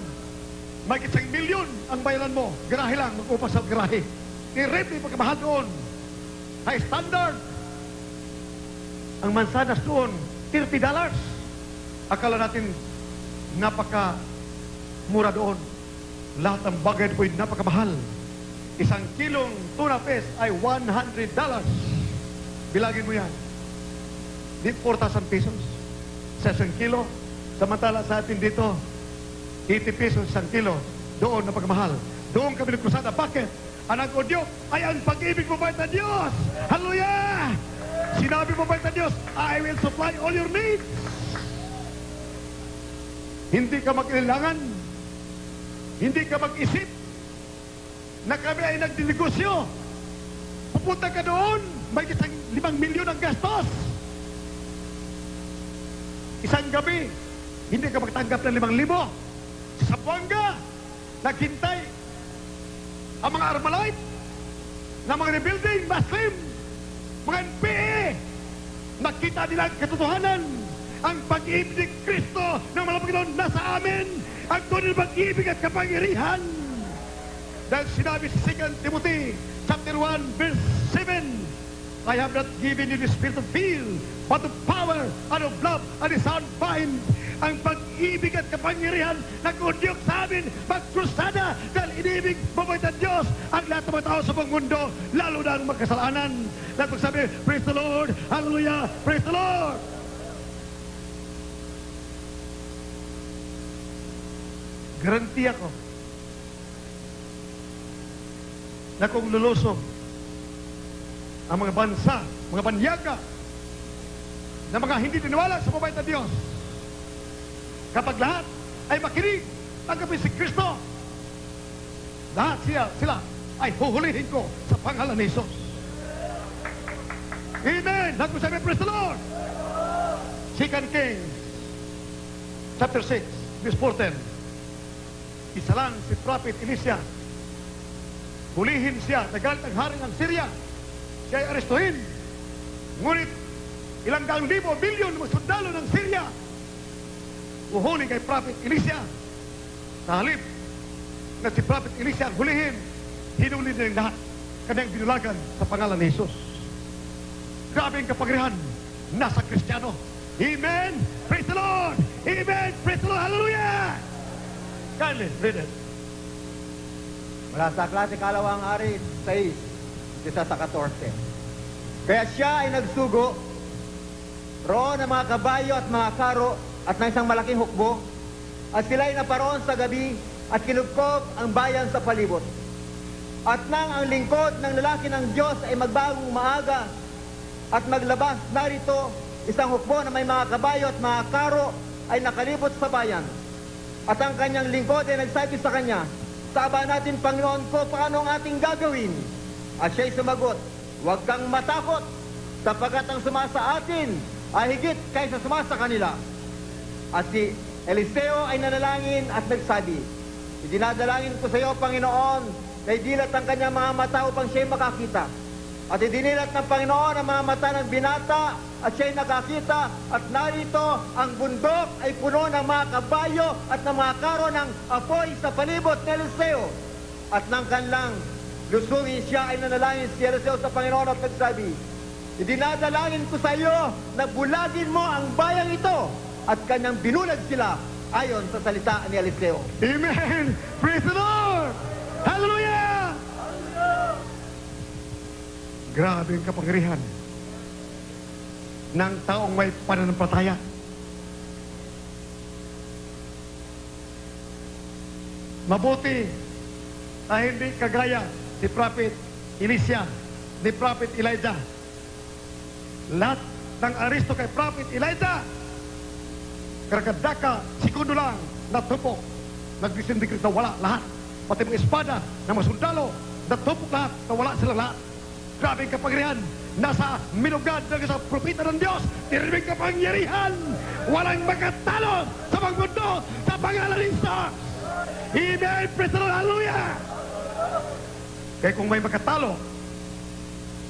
may 1 milyon ang bayaran mo. Garahe lang, mag-upa sa garahe. I-rate yung pagkamahal doon. High standard. Ang mansanas doon, $30. Akala natin, napaka-mura doon. Lahat ng bagay po'y napakamahal. 1 kilong tuna fish ay $100. Bilagin mo yan. Di 4,000 pesos sa 1 kilo. Samantala sa atin dito, 80 pesos 1 kilo. Doon napagmahal. Doon kami nagkrusada. Bakit? Ang nag-audio ay ang pag-ibig mo ba ng Diyos? Hallelujah! Sinabi mo ba ng Diyos, I will supply all your needs. Hindi ka mag-ilangan. Hindi ka mag-isip na kami ay nagdinegosyo. Pupunta ka doon, may 5 milyon ang gastos. Isang gabi, hindi ka magtanggap ng 5,000. Sa Buanga, naghintay ang mga Armalite na mga rebuilding, Muslim, mga NPA. Nakita nila ang katotohanan. Ang pag-ibig ni Kristo ng mga Panginoon nasa amin. Ang tunay na pag-ibig at kapangyarihan. Dahil sinabi sa 2 Timothy chapter 1 verse 7, I have not given you the spirit of fear, but of power and of love and a sound mind. Ang pag-ibig at kapangyarihan nag-udyok sa amin magkrusada dahil inibig mabait ang Diyos ang lahat ng mga tao sa buong mundo, lalo na ang magkasalanan. Lahat magsabi, praise the Lord, hallelujah, praise the Lord. Garanti ako na kung lulusog ang mga bansa, mga banyaga na mga hindi tiniwala sa mabait na Diyos, kapag lahat ay makinig, tanggapin si Kristo, lahat sila ay huhulihin ko sa pangalan ni Jesus. Amen! Lahat mo sabi, praise the Lord! 2 Kings chapter 6 verse 14. Isa lang si Prophet Elisha. Hulihin siya, nagalit ang hari ng Syria. Siya ay arestuhin. Ngunit, ilang daang libo, milyon mga sundalo ng Syria uhuli kay Prophet Elisha. Sa halip na si Prophet Elisha ang hulihin, hinuli na yung lahat. Kanyang binulagan sa pangalan ni Jesus. Grabe ang kapangyarihan nasa Kristiyano. Amen! Praise the Lord! Amen! Praise the Lord! Hallelujah! Kindly, read it. Mula sa klase kalawang ari 6, isa sa 14. Kaya siya ay nagsugo roon ng mga kabayo at mga karo at ng isang malaking hukbo, at sila ay naparoon sa gabi at kinugkog ang bayan sa palibot. At nang ang lingkod ng lalaki ng Diyos ay magbagong maaga at maglabas, narito isang hukbo na may mga kabayo at mga karo ay nakalibot sa bayan. At ang kanyang lingkod ay nagsabi sa kanya, Saba natin, Panginoon ko, paano ang ating gagawin? At siya'y sumagot, Huwag kang matakot, sapagkat ang sumasa atin ay higit kaysa sumasa kanila. At si Eliseo ay nanalangin at nagsabi, Idinadalangin ko sa iyo, Panginoon, na idilat ang kanyang mga mata upang siya'y makakita. At idinilat ng Panginoon ang mga mata ng binata at siya'y nakakita, at narito ang bundok ay puno ng mga kabayo at ng mga karo ng apoy sa palibot ni Eliseo. At nang kanlang lusungin siya ay nanalangin si Eliseo sa Panginoon at nagsabi, Idinadalangin ko sa iyo na bulagin mo ang bayang ito, at kanyang binulag sila ayon sa salita ni Eliseo. Amen! Praise the Lord! Hallelujah! Grabe ang kapangyarihan ng taong may pananampalataya. Mabuti na hindi kagaya si Prophet Elisha, ni Prophet Elijah. Lahat ng aristo kay Prophet Elijah, karakadaka, sikundo lang, natupok. nagdisindikrit na wala lahat. Pati mga espada ng mga sundalo, natupok lahat na wala silang lahat. Grabe ang kapangyarihan. Nasa minugad ng isang propita ng Diyos. Tiribig kapangyarihan. Walang makatalo sa mga mundo sa pangalan ni Jesus. Amen. Praise the Lord. Hallelujah. Kaya kung may makatalo,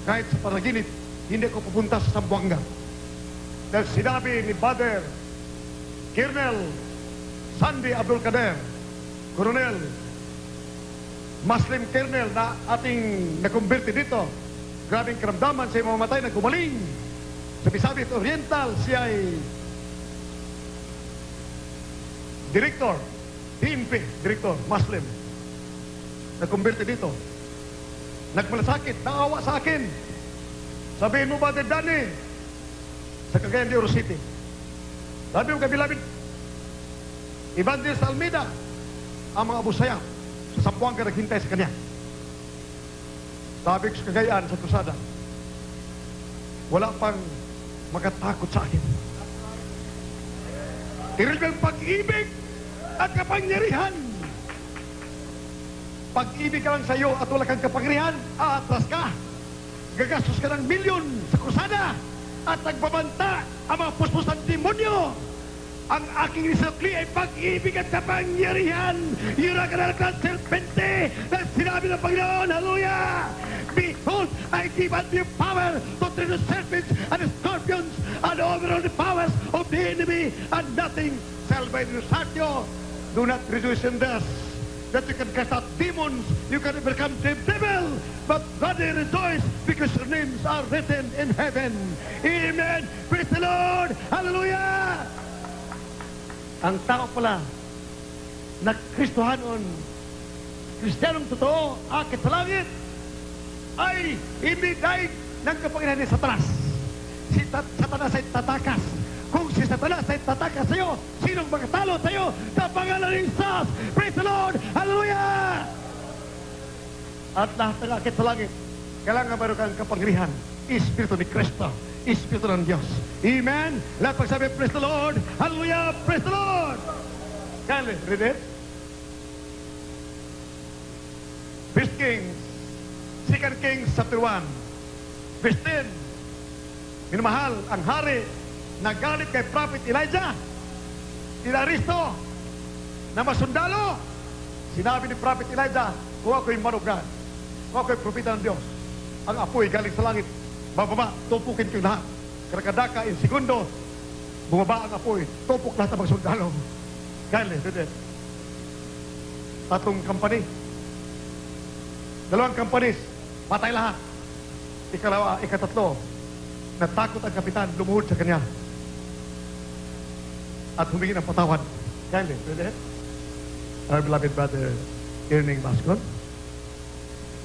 kahit sa panaginip, hindi ko pupunta sa Sambuanga. Dahil sinabi ni Father Colonel Sandy Abdul Kader, Colonel, Muslim Colonel na ating nakumbirti dito. Grabing karamdaman siya mamamatay na gumaling. Sa Bisabit Oriental, siya ay Director, PNP, Director, Muslim. Nakumbirti dito. Nagmalasakit, naawa sa akin. Sabihin mo ba, Dani, sa Cagayan de Oro City. Sabi mo, kabilabid, Evangelist Almeida, ang mga abusaya sa Sambuanga naghintay sa kanya. Sabi ko sa Cagayan, sa Tusada, wala pang makatakot sa akin. Tiril ng pag-ibig at kapangyarihan. Pag-ibig ka lang sa iyo at wala kang kapangyarihan, aatras ka. Gagastos ka ng milyon sa krusada at nagbabanta ang mga puspos ng demonyo. Ang aking nisukli ay pag-ibig at kapangyarihan. Yun ang kanal ng serpente na sinabi ng Panginoon. Hallelujah! Behold, I give unto you power to tread the serpents and the scorpions and over all the powers of the enemy, and nothing shall by you hurt you. Do not rejoice in this, that you can cast out demons, you can overcome the devil, but rather rejoice because your names are written in heaven. Amen. Praise the Lord. Hallelujah. Ang tao pala na Kristohanon, Kristiyanong totoo, akit sa langit, ay hindi dahil ng kapangyarihan ni Satanas. Si Satanas ay tatakas. Kung si Satanas ay tatakas sa'yo, sinong makatalo sa'yo sa pangalan ni Jesus? Praise the Lord! Hallelujah! At lahat ng akit sa langit, kailangan meron kang kapangyarihan. Espiritu ni Kristo. Espiritu ng Diyos. Amen? Lahat pagsabi, praise the Lord! Hallelujah! Praise the Lord! Can we read it? First Kings, 2 Kings chapter 1, verse 10. Minamahal ang hari nagalit kay Prophet Elijah, inaristo na masundalo. Sinabi ni Prophet Elijah, kung ako'y man of God, kung ako'y propeta ng Diyos, ang apoy galing sa langit, bababa, tupukin ko yung lahat. Karakadaka in segundo, bumaba ang apoy, tupok lahat ng mga sundalo. Galing, dito. Tatlong company. Dalawang companies, patay lahat. Ikalawa, ikatatlo, natakot ang kapitan, lumuhod sa kanya. At humingi ng patawad. Kindly, read it. Our beloved brother, Irning Bascon.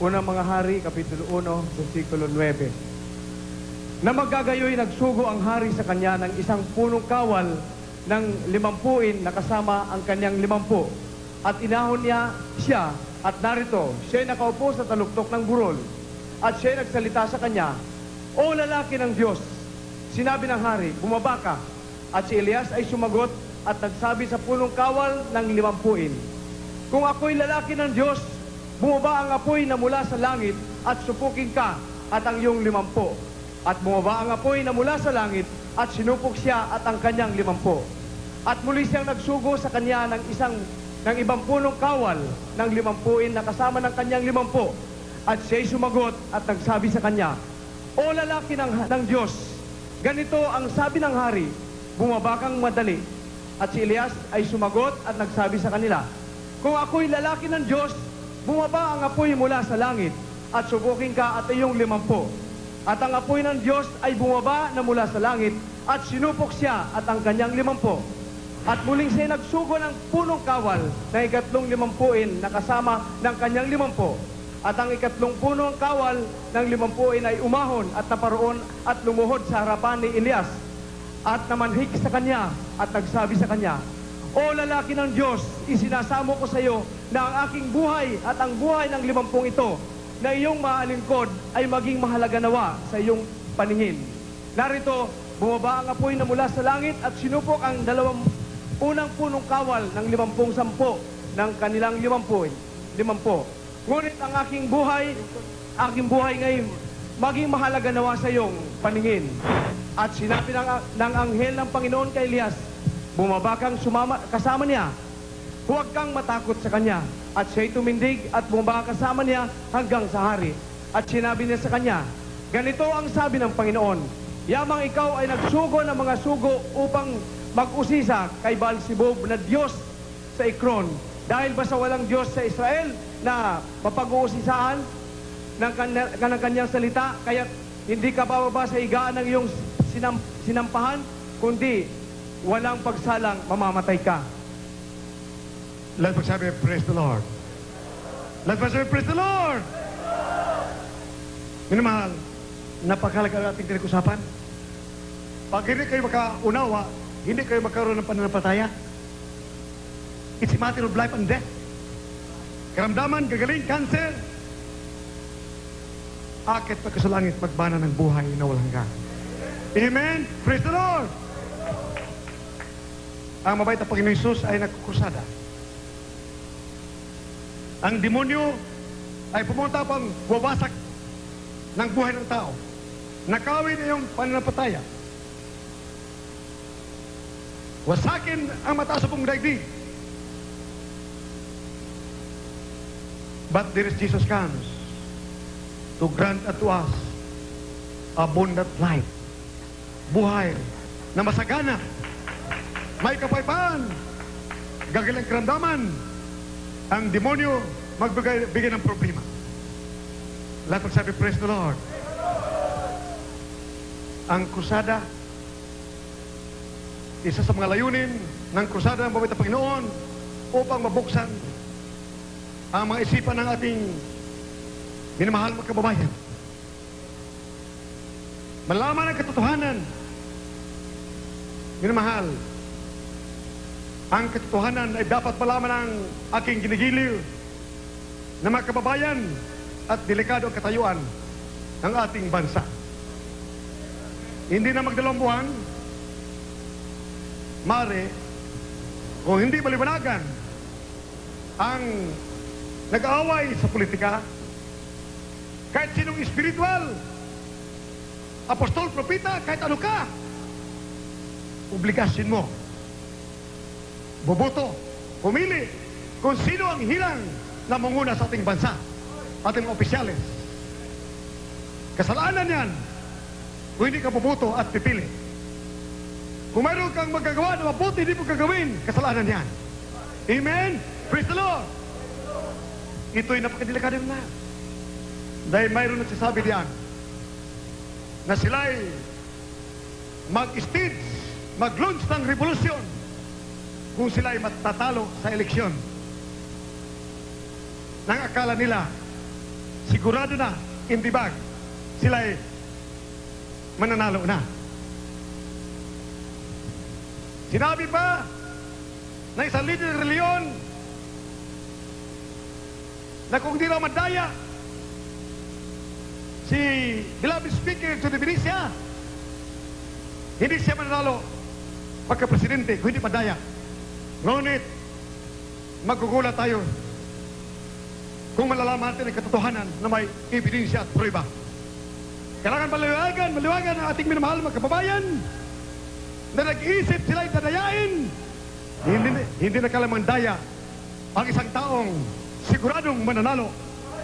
Unang mga hari, Kapitulo 1, versikulo 9. Na magagayoy nagsugo ang hari sa kanya ng isang punong kawal ng 50 na kasama ang kanyang 50. At inahon niya siya, at narito, siya'y nakaupo sa taluktok ng burol. At siya'y nagsalita sa kanya, O lalaki ng Diyos, sinabi ng hari, bumaba ka. At si Elias ay sumagot at nagsabi sa punong kawal ng 50. Kung ako'y lalaki ng Diyos, bumaba ang apoy na mula sa langit at supukin ka at ang iyong 50. At bumaba ang apoy na mula sa langit at sinupok siya at ang kanyang 50. At muli siyang nagsugo sa kanya ng ibang punong kawal ng 50 na kasama ng kanyang 50. At siya'y sumagot at nagsabi sa kanya, O lalaki ng Diyos, ganito ang sabi ng hari, bumaba kang madali. At si Elias ay sumagot at nagsabi sa kanila, Kung ako'y lalaki ng Diyos, bumaba ang apoy mula sa langit at subukin ka at iyong 50. At ang apoy ng Diyos ay bumaba na mula sa langit at sinupok siya at ang kanyang 50. At muling siya nagsugo ng punong kawal na ikatlong 50 na kasama ng kanyang 50. At ang ikatlong punong kawal ng 50 ay umahon at naparoon at lumuhod sa harapan ni Elias. At namanhik sa kanya at nagsabi sa kanya, O lalaki ng Diyos, isinasamo ko sa iyo na ang aking buhay at ang buhay ng 50 ito na iyong maalingkod ay maging mahalaga nawa sa iyong paningin. Narito, bumaba ang apoy na mula sa langit at sinupok ang unang punong kawal ng 50 sampo ng kanilang 50. Ngunit ang aking buhay ngayon, maging mahalaga nawa sa iyong paningin. At sinabi ng anghel ng Panginoon kay Elias, bumaba kang kasama niya. Huwag kang matakot sa kanya. At siya'y tumindig at bumaba kasama niya hanggang sa hari. At sinabi niya sa kanya, ganito ang sabi ng Panginoon, yamang ikaw ay nagsugo ng mga sugo upang mag-usisa kay Baal-zebub na Diyos sa Ekron. Dahil ba sa walang Diyos sa Israel na mapag-uusisaan ng kanyang salita, kaya hindi ka bababa sa higaan ng iyong sinampahan, kundi walang pagsalang mamamatay ka. Lahat magsabi, praise the Lord. Lahat magsabi, praise the Lord. Minamahal, napakalaga ang ating pinag-usapan. Pag hindi kayo makaunawa, hindi kayo magkaroon ng pananampalataya. It's a matter of life and death. Karamdaman, gagaling, cancer. Akit pa sa langit, magbana ng buhay na walang hanggan. Amen? Praise the Lord! Ang mabait na Panginoon Jesus ay nagkukrusada. Ang demonyo ay pumunta pang wawasak ng buhay ng tao. Nakawin na yung pananampataya. Wasakin ang mataas pong daigdig. But there is Jesus comes to grant unto us abundant life. Buhay na masagana. May kapayapaan. Gagaling karamdaman. Ang demonyo magbigay ng problema. Lahat magsabi, praise the Lord. Ang krusada, isa sa mga layunin ng krusada ng Mabait na Panginoon upang mabuksan ang mga isipan ng ating minamahal mga kababayan. Malaman ang katotohanan. Minamahal, ang katotohanan ay dapat malaman ng aking ginigiliw na mga kababayan at delikado ang katayuan ng ating bansa. Hindi na magdalawang buwan, mare, kung hindi maliwanagan ang nag-aaway sa politika, kahit sinong espiritual, apostol, propita, kahit ano ka, obligasyon mo boboto, pumili kung sino ang hilang na manguna sa ating bansa, ating mga opisyales. Kasalanan yan kung hindi ka boboto at pipili. Kung mayroon kang magagawa na mabuti, hindi mo gagawin, kasalanan yan. Amen? Praise the Lord! Ito'y napakadelikado na. Dahil mayroon nagsasabi diyan na sila'y mag-stage, mag-launch ng revolusyon kung sila ay matatalo sa eleksyon. Nang akala nila, sigurado na, in the bag, sila ay mananalo na. Sinabi pa ng isang leader ng reliyon na kung di raw madaya si beloved speaker to the Benicia, hindi siya mananalo pagka-presidente kung hindi madaya. Ngunit, magugulat tayo kung malalaman natin ang katotohanan na may ebidensya at prueba. Kailangan maliwagan ang ating minamahal mga kababayan na nag-iisip sila'y dadayain. Hindi na kalamang daya ang isang taong siguradong mananalo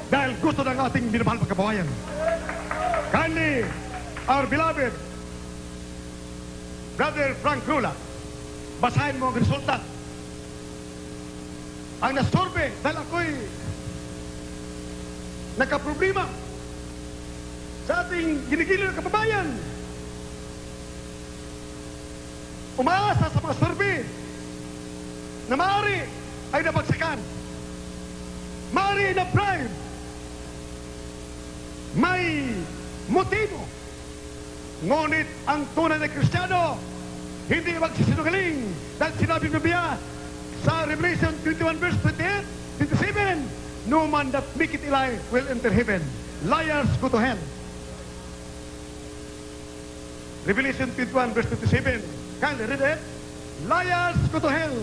dahil gusto ng ating minamahal mga kababayan. Kindly, our beloved Brother Frank Rula, basahin mo ang resulta. Ang nasorbe dahil ako'y nagkaproblema sa ating ginigiliw na kababayan. Umaasa sa mga survey na maaari ay nabagsakan, maaari ay na-bribe, may motibo. Ngunit ang tunay na Kristiyano hindi magsisinungaling dahil sinabi ng Biya sa Revelation 21 verse 28, 27, no man that maketh a lie will enter heaven. Liars go to hell. Revelation 21 verse 27. Can you read it? Liars go to hell.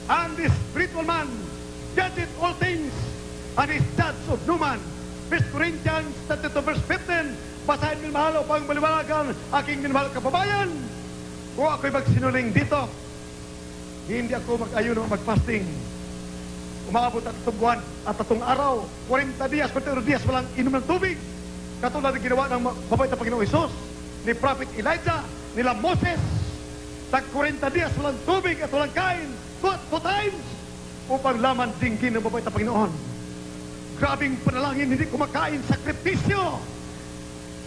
And this spiritual man judgeth all things, and is judge of no man. 1 Corinthians 32 verse 15, basahin mo mahal upang maliwanagan aking minamahal kababayan. Kung ako'y magsinungaling dito, hindi ako mag-ayuno mag-fasting. Umaabot at itong buwan at itong araw, 40 dias, 40 dias walang inom ng tubig. Katulad ng ginawa ng mabait na Panginoong Isus, ni Prophet Elijah, nila Moses. Tag 40 dias walang tubig at walang kain, two times, upang laman dinggin ng mabait na Panginoon. Grabing panalangin, hindi kumakain, sakripisyo.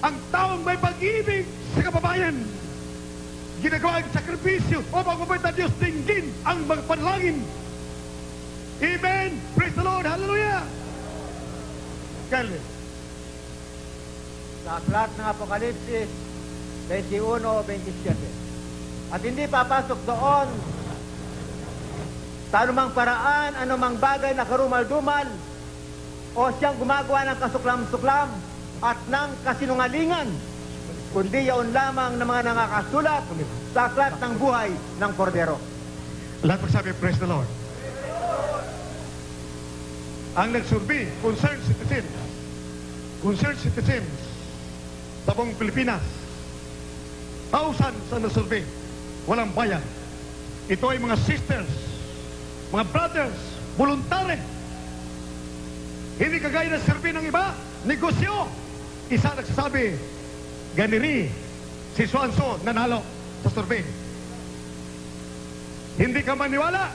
Ang taong may pag-ibig sa kababayan, ginagawa ang sakripisyo upang mabait na Diyos dinggin ang mga panalangin. Amen! Praise the Lord! Hallelujah! Calvin. Sa aklat ng Apokalipsis 21:27. At hindi papasok doon sa anumang paraan, anumang bagay na karumal-dumal o siyang gumagawa ng kasuklam-suklam at ng kasinungalingan, kundi yaon lamang ng mga nangakasulat sa aklat ng buhay ng Kordero. Lahat magsabi, praise the Lord. Ang nagsurvey, concerned citizens sa buong Pilipinas, thousands ang nagsurvey, walang bayan. Ito ay mga sisters, mga brothers, voluntary. Hindi kagaya ng survey ng iba, negosyo. Isa nagsasabi, ganiri, si so-and-so nanalo sa survey. Hindi ka maniwala.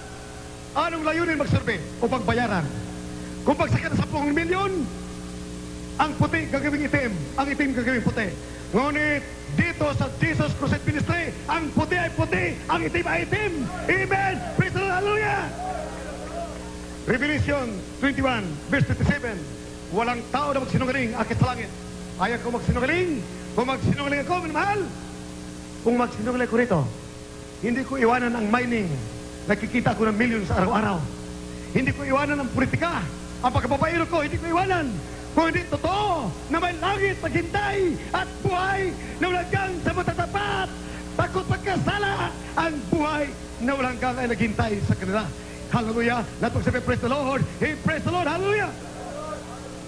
Anong layunin mag-survey? Upang bayaran. Kung pagsakat sa 10 milyon, ang puti gagawing itim, ang itim gagawing puti. Ngunit dito sa Jesus Crusade Ministry, ang puti ay puti, ang itim ay itim. Amen! Praise the Lord! Hallelujah! Revelation 21, verse 27. Walang tao na magsinungaling akit sa langit. Ayaw ko magsinungaling. Kung magsinungaling ako, minamahal. Kung magsinungaling ko rito, hindi ko iwanan ang mining. Nakikita ko ng millions araw-araw. Hindi ko iwanan ang politika. Ang pagkababaero ko, hindi ko iwanan. Kung hindi totoo na may langit maghintay at buhay na walang gang sa matatapat, takot pagkasala ang buhay na walang gang ay naghintay sa kanila. Hallelujah! Lahat magsabi, praise the Lord! Hey, praise the Lord! Hallelujah!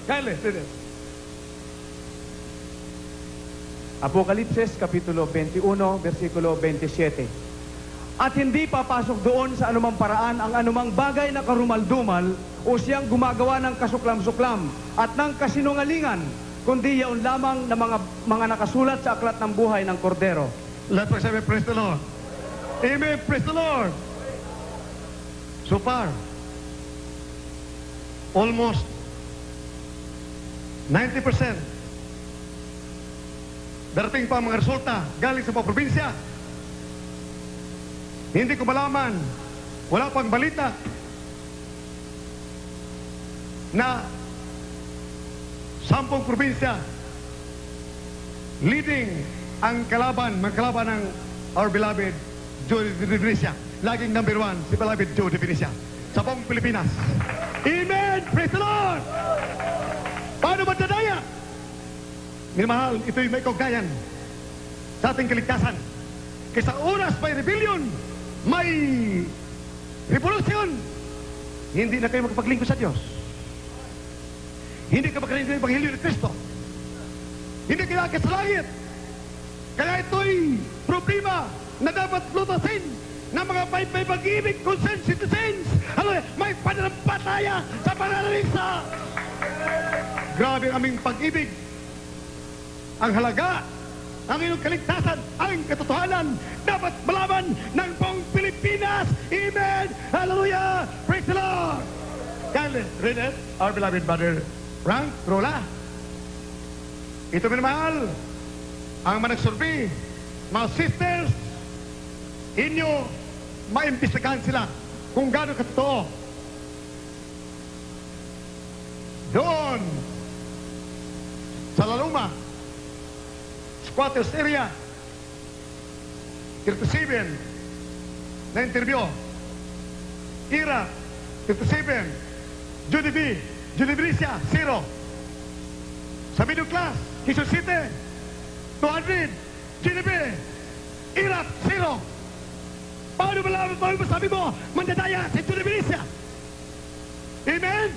Kyle, read it. Apokalipsis, Kapitulo 21, versikulo 27. At hindi papasok doon sa anumang paraan ang anumang bagay na karumal-dumal o siyang gumagawa ng kasuklam-suklam at ng kasinungalingan, kundi yaon lamang na mga nakasulat sa aklat ng buhay ng Kordero. Lahat magsabi, praise the Lord! Amen! Praise the Lord! So far, almost 90% darating pa ang mga resulta galing sa mga probinsya. Hindi ko malaman, wala pang balita na 10 probinsya leading ang mga kalaban ng our beloved Joe de Venecia. Laging number 1, si beloved Joe de Venecia sa buong Pilipinas. Amen! Praise the Lord! Paano magdadaya? Minamahal, ito'y may kaugayan sa ating kaligtasan. Kaysa oras may rebellion, may revolution, hindi na kayo magpaglingkod sa Diyos. Hindi ka makarinig ng Ebanghelyo ni Kristo. Hindi kayo akit sa langit. Kaya ito'y problema na dapat lutasin ng mga may pag-ibig, concerned citizens. Hallelujah! May pananampalataya sa pananalisa. Grabe ang aming pag-ibig. Ang halaga, ang iyong kaligtasan, ang katotohanan, dapat malaman ng buong Pilipinas. Amen! Hallelujah! Praise the Lord! Kindly read it, our beloved brother Frank Rola. Ito minamahal, ang managsurvey, mga sisters, inyo, maimbestigahan sila kung gaano katotoo. Doon, sa Laluma, squatters area, 37 na interview. Ira, 37. Judibricia, 0. Sa middle class, Quezon City, 200. GDP, Iraq, 0. Paano masabi mo, mandadaya si Judy Benicia? Amen?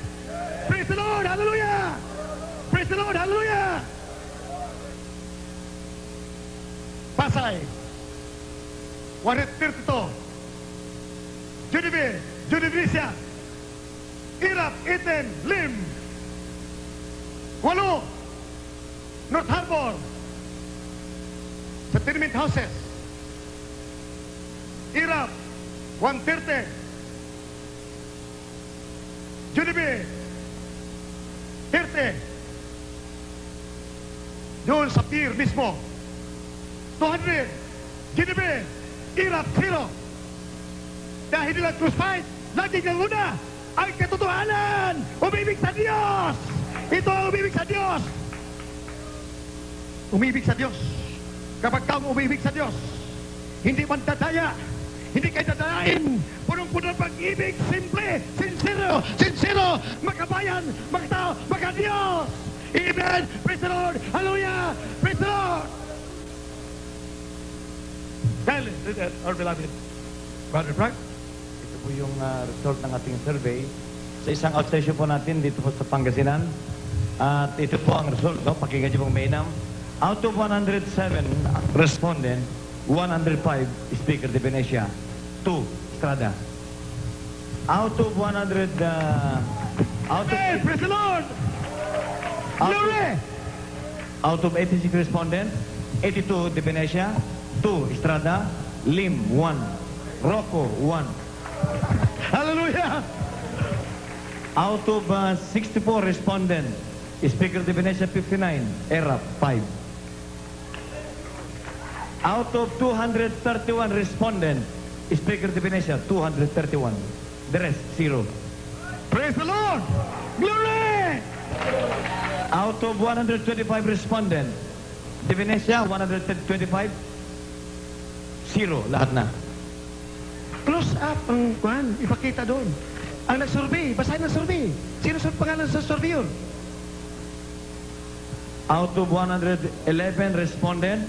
Praise the Lord! Hallelujah! Praise the Lord! Hallelujah! Pasay. 132. Judy Benicia. Irap, Iten, Lim. 8. North Harbor. Sa tenement houses. Irap, 130. Judibe, 30. Doon sa pier mismo. 200. Judibe, Irap, 0. Dahil nilang crucified, laging ang una, ang katotohanan, umibig sa Diyos. Ito ang umibig sa Diyos. Umibig sa Diyos. Kapag kang umibig sa Diyos, hindi man dadaya, hindi kayo dadayain, punong-puno ng pag-ibig, simple, sincero, makabayan, makatao, makadiyos. Amen. Praise the Lord. Hallelujah. Praise the Lord. Dahil, our beloved Brother Frank, Ito po yung result ng ating survey sa isang outstation po natin dito po sa Pangasinan. At ito po ang result, no? Pakinggan niyo pong mainam. Out of 107 respondent, 105 Speaker de Venecia, 2 Estrada. Out of 100, Amen. Praise the Lord. Glory. out of 86 respondent, 82 de Venecia, 2 Estrada, Lim 1, Rocco 1. Hallelujah. Out of 64 respondent, Speaker de Venecia 59, Erap 5. Out of 231 respondent, Speaker de Venecia 231. The rest, 0. Praise the Lord. Glory. Out of 125 respondent, de Venecia 125, 0 lahat na. Close up ang kwan, ipakita doon. Ang nag-survey, basahin ang survey. Sino sa pangalan sa survey yun? Out of 111 respondent,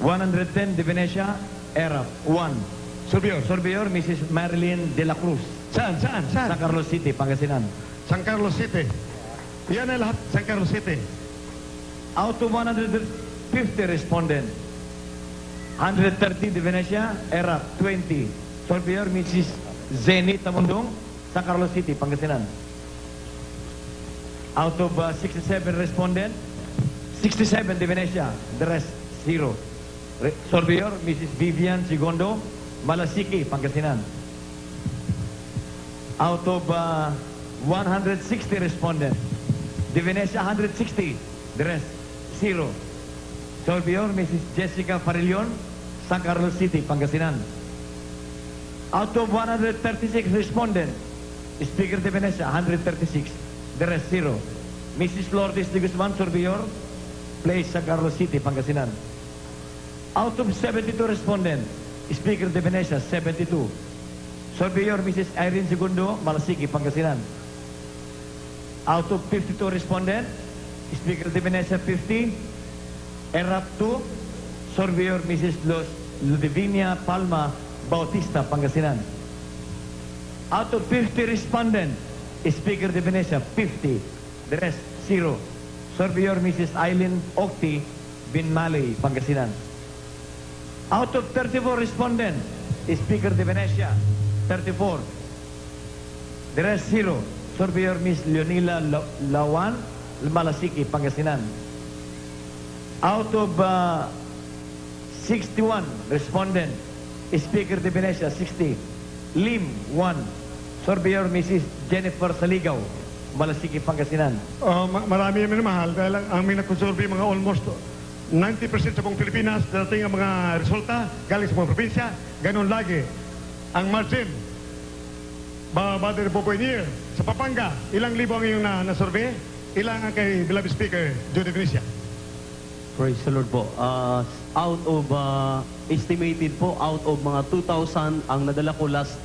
110 de Venecia, Erap 1. Surveyor. Surveyor, Mrs. Marilyn de la Cruz, Saan? San Carlos City, Pangasinan. San Carlos City. Yan ang lahat, San Carlos City. Out of 150 respondent, 130 de Venecia, Erap 20. Surveyor, Mrs. Zeni Tamundong, San Carlos City, Pangasinan. Out of 67 respondent, 67 de Venecia, the rest 0. Surveyor, Mrs. Vivian Sigondo, Malasiki, Pangasinan. Out of 160 respondent, de Venecia 160, the rest 0. Surveyor, Mrs. Jessica Farillon, San Carlos City, Pangasinan. Out of 136 respondent, Speaker de Venecia 136, the rest 0. Mrs. Lourdes de Guzman, Surveyor, Place San Carlos City, Pangasinan. Out of 72 respondent, Speaker de Venecia 72. Surveyor, Mrs. Irene Segundo, Malasiki, Pangasinan. Out of 52 respondent, Speaker de Venecia 50, Erap 2, Surveyor, Mrs. Ludivinia Palma Bautista, Pangasinan. Out of 50 respondent, Speaker de Venecia 50, the rest 0. Surveyor, Mrs. Eileen Octi Binmalay, Pangasinan. Out of 34 respondent, Speaker de Venecia 34, the rest 0. Surveyor, Miss Leonila Lawan, Malasiki, Pangasinan. Out of 61 respondent, Speaker de Venecia 60, Lim 1. Surveyor, Mrs. Jennifer Saligaw, Malasiki, Pangasinan. Marami yung minamahal dahil ang may nagkonsurvey mga almost 90% sa buong Pilipinas, darating ang mga resulta galing sa mga probinsya, ganun lagi. Ang margin, Brother Boboinier, sa Pampanga, ilang libo ang iyong na-survey? Ilang ang kay beloved Speaker, Judy Benicia? Praise the Lord po. Out of, estimated po, out of mga 2,000 ang nadala ko last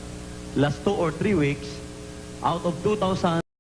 2 or 3 weeks, out of 2,000,